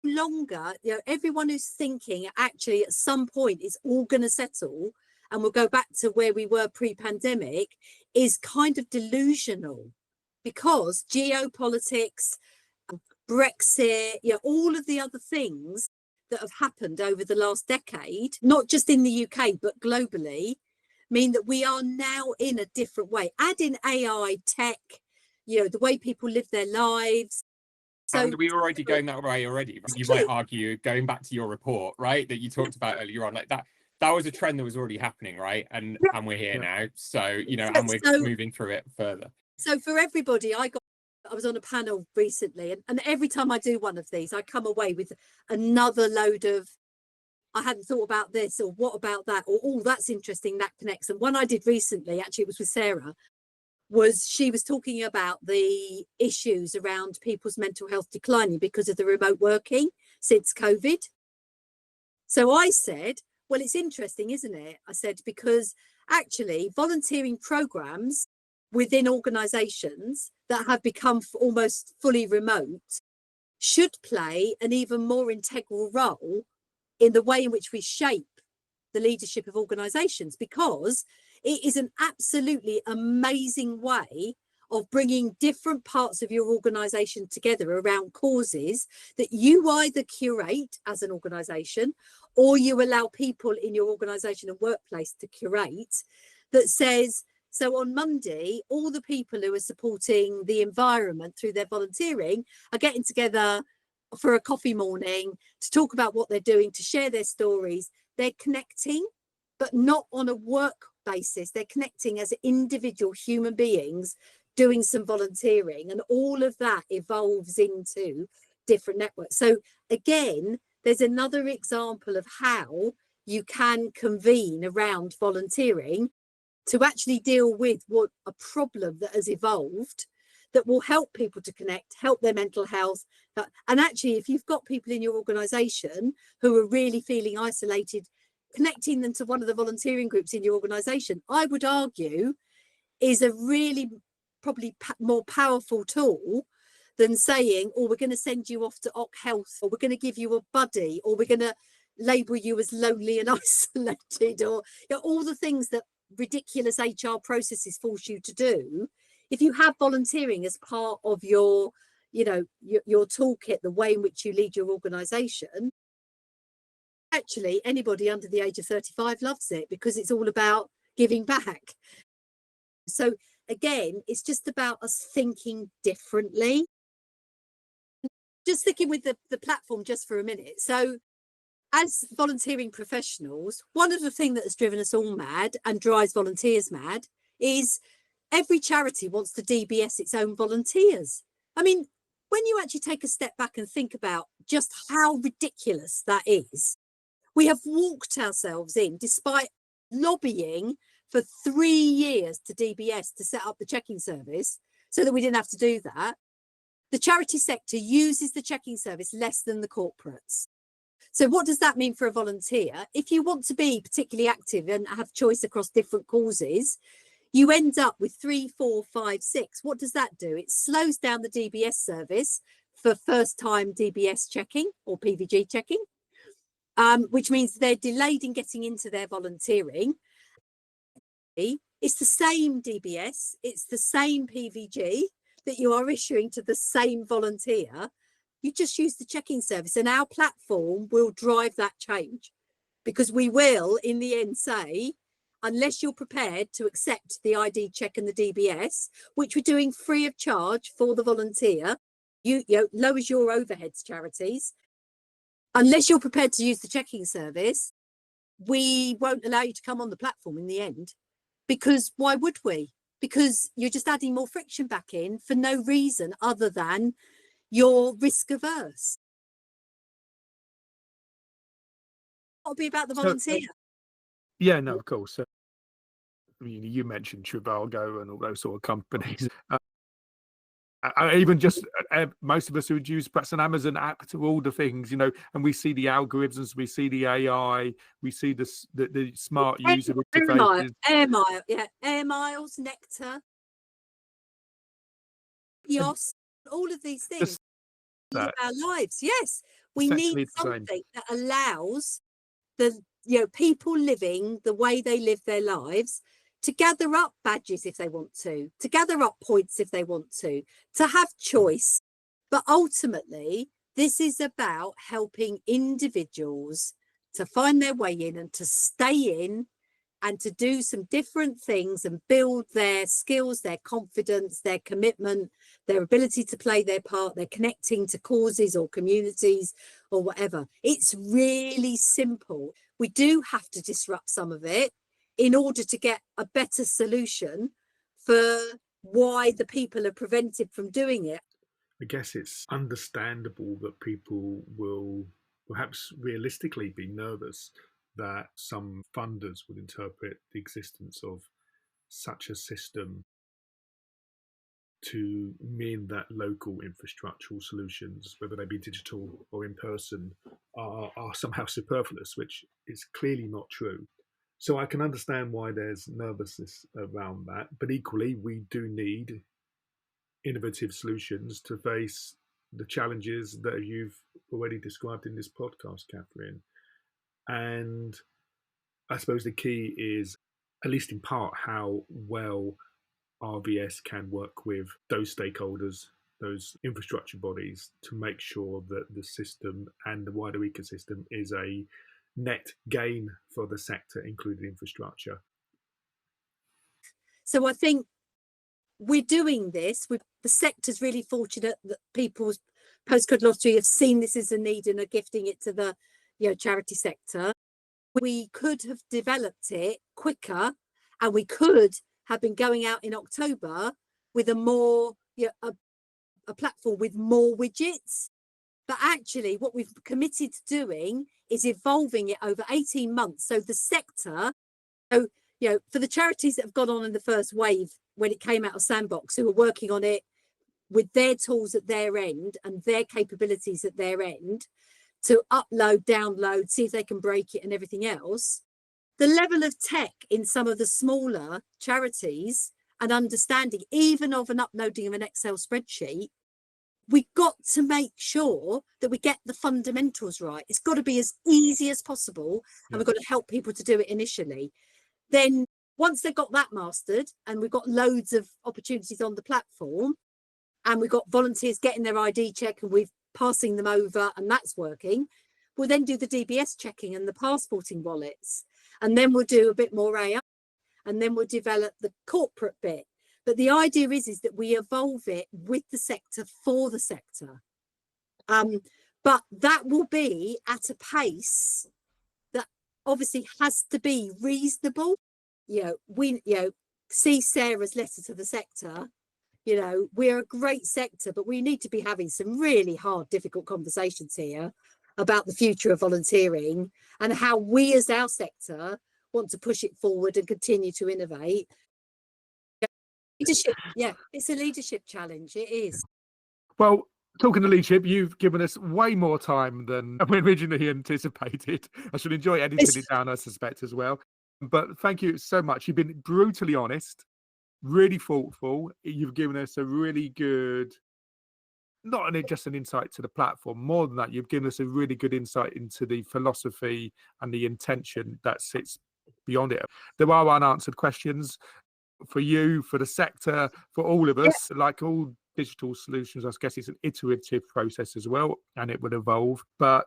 longer. You know, everyone who's thinking actually at some point it's all going to settle and we'll go back to where we were pre-pandemic is kind of delusional, because geopolitics, Brexit, you know, all of the other things that have happened over the last decade, not just in the UK, but globally, mean that we are now in a different way. Add in AI, tech, you know, the way people live their lives. So, and we're already going that way already. You might argue, going back to your report, right, that you talked about earlier on, like that was a trend that was already happening, right? And we're here now. So, you know, and we're moving through it further. So for everybody, I was on a panel recently, and every time I do one of these, I come away with another load of, I hadn't thought about this, or what about that, or oh, that's interesting, that connects. And one I did recently, actually it was with Sarah, she was talking about the issues around people's mental health declining because of the remote working since COVID. So I said, well, it's interesting, isn't it? I said, because actually volunteering programs within organisations that have become almost fully remote should play an even more integral role in the way in which we shape the leadership of organisations, because it is an absolutely amazing way of bringing different parts of your organisation together around causes that you either curate as an organisation, or you allow people in your organisation and workplace to curate, that says, so on Monday, all the people who are supporting the environment through their volunteering are getting together for a coffee morning to talk about what they're doing, to share their stories. They're connecting, but not on a work basis. They're connecting as individual human beings doing some volunteering, and all of that evolves into different networks. So again, there's another example of how you can convene around volunteering to actually deal with what a problem that has evolved that will help people to connect, help their mental health. And actually, if you've got people in your organisation who are really feeling isolated, connecting them to one of the volunteering groups in your organisation, I would argue, is a really probably more powerful tool than saying, oh, we're going to send you off to Oc Health, or we're going to give you a buddy, or we're going to label you as lonely and isolated, or all the things that ridiculous HR processes force you to do. If you have volunteering as part of your toolkit, the way in which you lead your organisation, actually anybody under the age of 35 loves it, because it's all about giving back. So again, it's just about us thinking differently. Just sticking with the platform just for a minute. So as volunteering professionals, one of the things that has driven us all mad and drives volunteers mad is every charity wants to DBS its own volunteers. I mean, when you actually take a step back and think about just how ridiculous that is, we have walked ourselves in, despite lobbying for 3 years to DBS to set up the checking service so that we didn't have to do that. The charity sector uses the checking service less than the corporates. So what does that mean for a volunteer? If you want to be particularly active and have choice across different causes, you end up with 3, 4, 5, 6. What does that do? It slows down the DBS service for first-time DBS checking or PVG checking, which means they're delayed in getting into their volunteering. It's the same DBS, it's the same PVG that you are issuing to the same volunteer. You just use the checking service, and our platform will drive that change, because we will in the end say, unless you're prepared to accept the ID check and the DBS, which we're doing free of charge for the volunteer, you know, lowers your overheads, charities. Unless you're prepared to use the checking service, we won't allow you to come on the platform in the end. Because why would we? Because you're just adding more friction back in for no reason other than you're risk averse. It'll be about the volunteer. Yeah, no, of course. I mean, you mentioned Trivago and all those sort of companies. Even just most of us who would use perhaps an Amazon app to order things, you know, and we see the algorithms, we see the AI, we see the smart user interfaces. Air Miles, Nectar, Yos, all of these things in our lives. Yes, we need something that allows the people living the way they live their lives to gather up badges if they want to gather up points if they want to have choice. But ultimately, this is about helping individuals to find their way in and to stay in and to do some different things and build their skills, their confidence, their commitment, their ability to play their part, their connecting to causes or communities or whatever. It's really simple. We do have to disrupt some of it in order to get a better solution for why the people are prevented from doing it. I guess it's understandable that people will perhaps realistically be nervous that some funders would interpret the existence of such a system to mean that local infrastructural solutions, whether they be digital or in person, are somehow superfluous, which is clearly not true. So I can understand why there's nervousness around that, but equally we do need innovative solutions to face the challenges that you've already described in this podcast, Catherine. And I suppose the key is, at least in part, how well RVS can work with those stakeholders, those infrastructure bodies, to make sure that the system and the wider ecosystem is a net gain for the sector, including infrastructure. So I think we're doing this. The sector's really fortunate that people's Postcode Lottery have seen this as a need and are gifting it to the charity sector. We could have developed it quicker, and we could have been going out in October with a more a platform with more widgets. But actually what we've committed to doing is evolving it over 18 months. So the sector, so for the charities that have gone on in the first wave when it came out of Sandbox, who are working on it with their tools at their end and their capabilities at their end to upload, download, see if they can break it and everything else, the level of tech in some of the smaller charities and understanding even of an uploading of an Excel spreadsheet, we got to make sure that we get the fundamentals right. It's got to be as easy as possible, and we've got to help people to do it initially. Then once they've got that mastered, and we've got loads of opportunities on the platform, and we've got volunteers getting their ID check and we're passing them over and that's working, we'll then do the DBS checking and the passporting wallets, and then we'll do a bit more AI, and then we'll develop the corporate bit. But the idea is that we evolve it with the sector for the sector. But that will be at a pace that obviously has to be reasonable. We see Sarah's letter to the sector. We're a great sector, but we need to be having some really hard, difficult conversations here about the future of volunteering and how we as our sector want to push it forward and continue to innovate. Leadership, it's a leadership challenge. It is. Well, talking to leadership, you've given us way more time than we originally anticipated. I should enjoy editing it down, I suspect, as well. But thank you so much. You've been brutally honest, really thoughtful. You've given us a really good, not just an insight to the platform, more than that, you've given us a really good insight into the philosophy and the intention that sits beyond it. There are unanswered questions for you, for the sector, for all of us. Like all digital solutions, I guess it's an iterative process as well, and it will evolve. But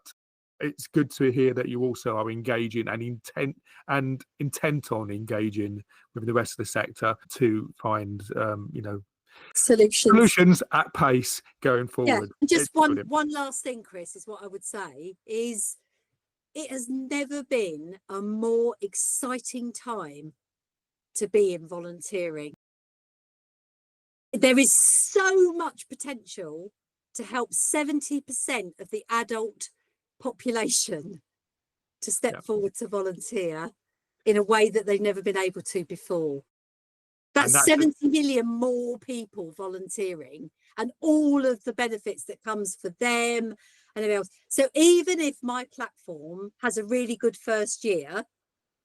it's good to hear that you also are engaging and intent on engaging with the rest of the sector to find solutions at pace going forward. Just one last thing, Chris, is what I would say is it has never been a more exciting time to be in volunteering. There is so much potential to help 70% of the adult population to step forward to volunteer in a way that they've never been able to before. That's 70 million more people volunteering and all of the benefits that comes for them and everything else. So even if my platform has a really good first year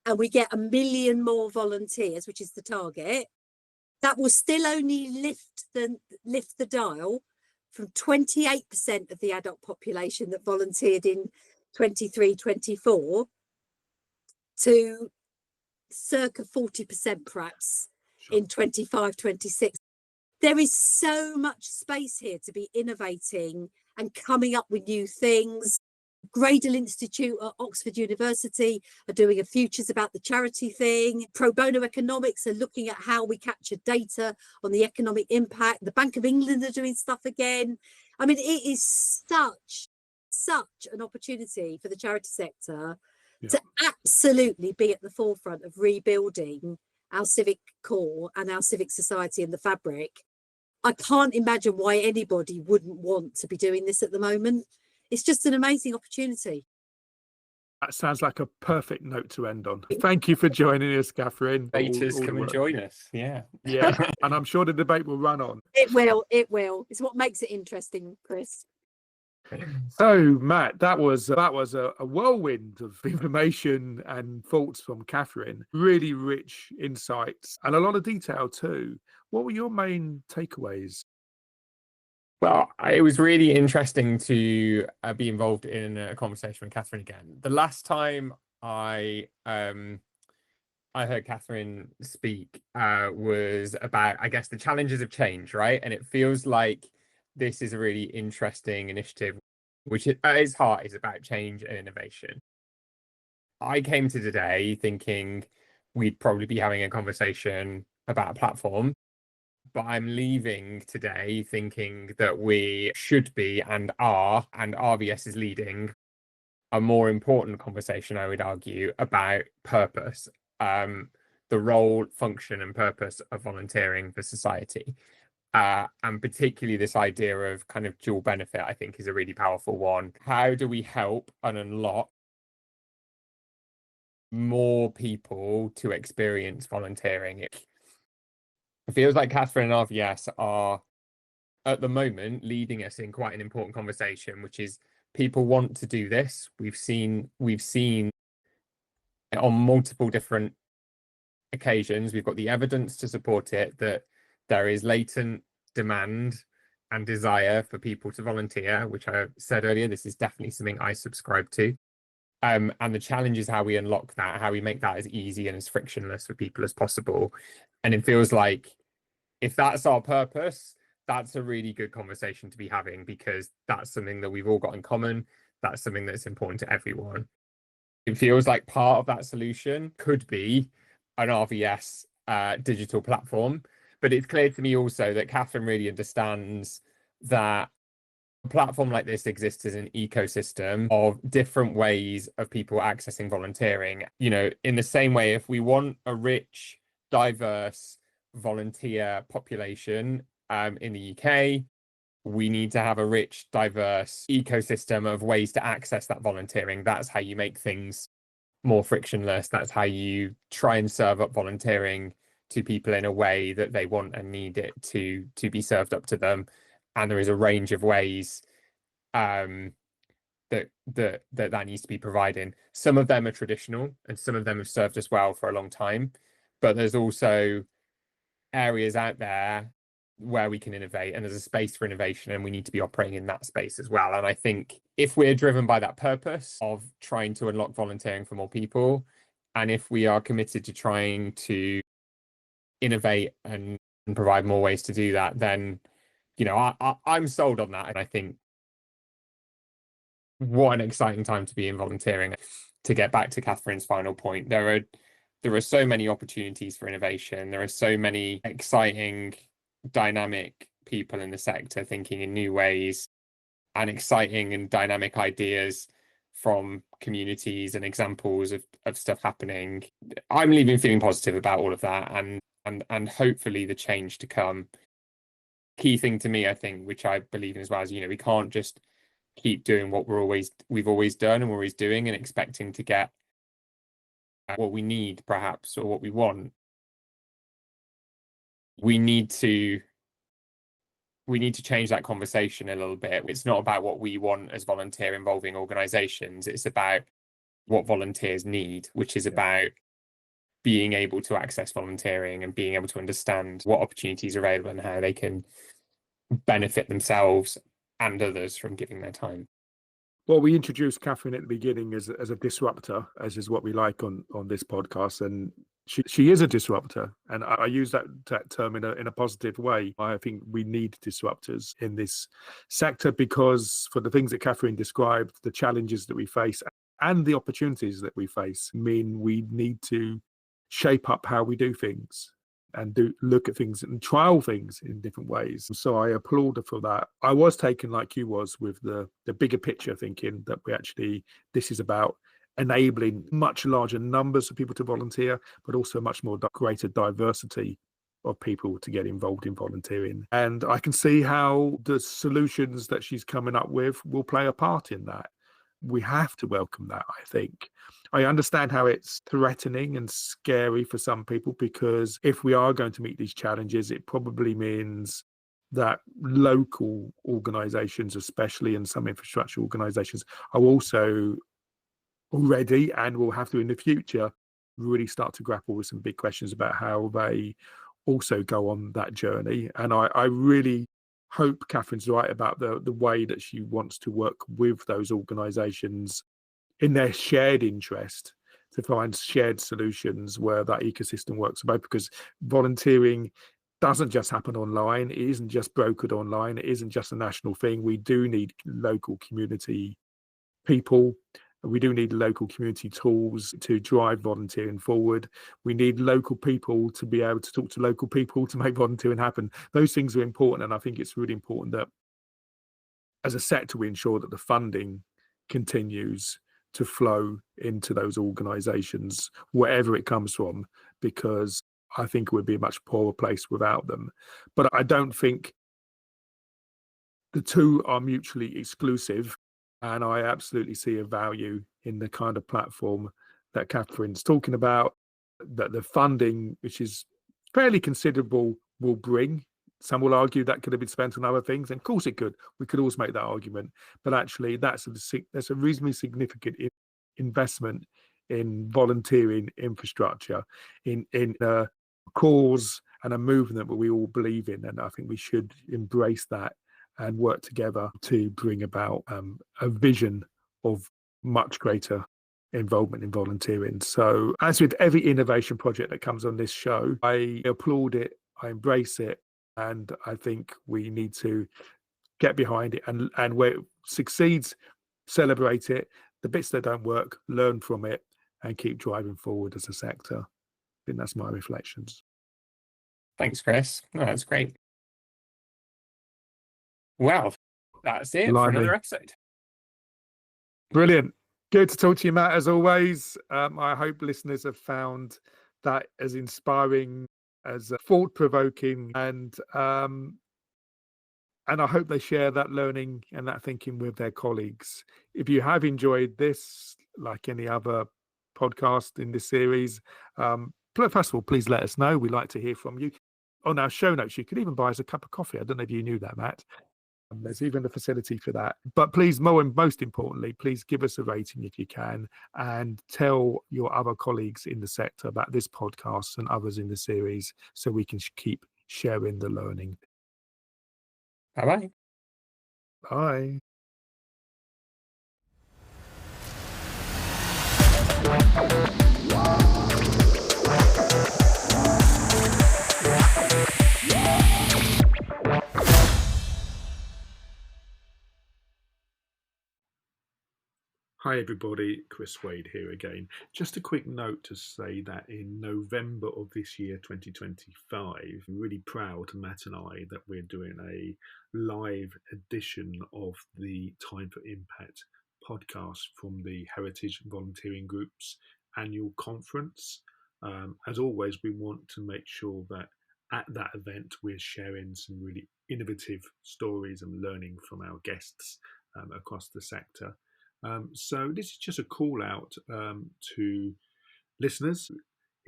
and we get 1 million more volunteers, which is the target, that will still only lift the dial from 28% of the adult population that volunteered in 23-24 to circa 40% perhaps in 25-26. There is so much space here to be innovating and coming up with new things. Gradle Institute at Oxford University are doing a Futures About the Charity thing. Pro Bono Economics are looking at how we capture data on the economic impact. The Bank of England are doing stuff again. I mean, it is such an opportunity for the charity sector to absolutely be at the forefront of rebuilding our civic core and our civic society and the fabric. I can't imagine why anybody wouldn't want to be doing this at the moment. It's just an amazing opportunity. That sounds like a perfect note to end on. Thank you for joining us, Catherine. Debaters come and join us. Yeah. And I'm sure the debate will run on. It will. It's what makes it interesting, Chris. So, Matt, that was a whirlwind of information and thoughts from Catherine. Really rich insights and a lot of detail too. What were your main takeaways? Well, it was really interesting to be involved in a conversation with Catherine again. The last time I heard Catherine speak was about, I guess, the challenges of change, right? And it feels like this is a really interesting initiative, which at its heart is about change and innovation. I came to today thinking we'd probably be having a conversation about a platform, but I'm leaving today thinking that we should be and are, and RVS is leading a more important conversation, I would argue, about purpose, the role, function, and purpose of volunteering for society. And particularly this idea of kind of dual benefit, I think, is a really powerful one. How do we help and unlock more people to experience volunteering? It feels like Catherine and RVS are, at the moment, leading us in quite an important conversation, which is people want to do this. We've seen on multiple different occasions, we've got the evidence to support it, that there is latent demand and desire for people to volunteer, which I said earlier, this is definitely something I subscribe to. And the challenge is how we unlock that, how we make that as easy and as frictionless for people as possible. And it feels like if that's our purpose, that's a really good conversation to be having, because that's something that we've all got in common. That's something that's important to everyone. It feels like part of that solution could be an RVS digital platform. But it's clear to me also that Catherine really understands that a platform like this exists as an ecosystem of different ways of people accessing volunteering. You know, in the same way, if we want a rich, diverse volunteer population in the UK, we need to have a rich, diverse ecosystem of ways to access that volunteering. That's how you make things more frictionless. That's how you try and serve up volunteering to people in a way that they want and need it to be served up to them. And there is a range of ways that needs to be provided. Some of them are traditional and some of them have served us well for a long time, but there's also areas out there where we can innovate, and there's a space for innovation, and we need to be operating in that space as well. And I think if we're driven by that purpose of trying to unlock volunteering for more people, and if we are committed to trying to innovate and provide more ways to do that, then, you know, I'm sold on that. And I think what an exciting time to be in volunteering. To get back to Catherine's final point, there are so many opportunities for innovation. There are so many exciting, dynamic people in the sector thinking in new ways, and exciting and dynamic ideas from communities and examples of stuff happening. I'm leaving feeling positive about all of that, and hopefully the change to come. Key thing to me, I think, which I believe in as well, is, you know, we can't just keep doing what we've always done and we're always doing and expecting to get what we need, perhaps, or what we want. We need to change that conversation a little bit. It's not about what we want as volunteer involving organizations. It's about what volunteers need, which is about being able to access volunteering and being able to understand what opportunities are available and how they can benefit themselves and others from giving their time. Well, we introduced Catherine at the beginning as a disruptor, as is what we like on this podcast, and she is a disruptor, and I use that term in a positive way. I think we need disruptors in this sector, because for the things that Catherine described, the challenges that we face and the opportunities that we face mean we need to shape up how we do things and look at things and trial things in different ways. So I applaud her for that. I was taken, like you was, with the bigger picture, thinking that this is about enabling much larger numbers of people to volunteer, but also much more greater diversity of people to get involved in volunteering. And I can see how the solutions that she's coming up with will play a part in that. We have to welcome that, I think. I understand how it's threatening and scary for some people, because if we are going to meet these challenges, it probably means that local organisations, especially, and some infrastructure organisations, are also already and will have to in the future really start to grapple with some big questions about how they also go on that journey. And I really hope Catherine's right about the way that she wants to work with those organisations in their shared interest to find shared solutions where that ecosystem works both, because volunteering doesn't just happen online. It isn't just brokered online. It isn't just a national thing. We do need local community people. We do need local community tools to drive volunteering forward. We need local people to be able to talk to local people to make volunteering happen. Those things are important. And I think it's really important that as a sector, we ensure that the funding continues to flow into those organisations, wherever it comes from, because I think it would be a much poorer place without them. But I don't think the two are mutually exclusive. And I absolutely see a value in the kind of platform that Catherine's talking about, that the funding, which is fairly considerable, will bring. Some will argue that could have been spent on other things, and of course it could. We could always make that argument, but actually that's a reasonably significant investment in volunteering infrastructure, in a cause and a movement that we all believe in, and I think we should embrace that and work together to bring about a vision of much greater involvement in volunteering. So, as with every innovation project that comes on this show, I applaud it, I embrace it, and I think we need to get behind it, and where it succeeds, celebrate it. The bits that don't work, learn from it, and keep driving forward as a sector. I think that's my reflections. Thanks, Chris. No, that's great. Well, that's it for Lively. another episode. Brilliant. Good to talk to you, Matt, as always. I hope listeners have found that as inspiring, as thought-provoking, and I hope they share that learning and that thinking with their colleagues. If you have enjoyed this, like any other podcast in this series, first of all, please let us know. We'd like to hear from you. On our show notes, you could even buy us a cup of coffee. I don't know if you knew that, Matt. There's even a facility for that. But please, most importantly, please give us a rating if you can, and tell your other colleagues in the sector about this podcast and others in the series, so we can keep sharing the learning. Bye-bye. Bye. Hi everybody, Chris Wade here again. Just a quick note to say that in November of this year, 2025, I'm really proud, Matt and I, that we're doing a live edition of the Time for Impact podcast from the Heritage Volunteering Group's annual conference. As always, we want to make sure that at that event we're sharing some really innovative stories and learning from our guests across the sector. So this is just a call out to listeners.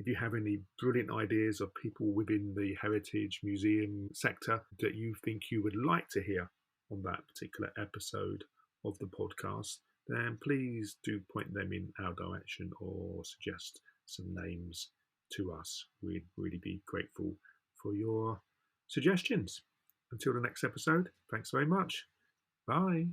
If you have any brilliant ideas of people within the heritage museum sector that you think you would like to hear on that particular episode of the podcast, then please do point them in our direction or suggest some names to us. We'd really be grateful for your suggestions. Until the next episode, thanks very much. Bye.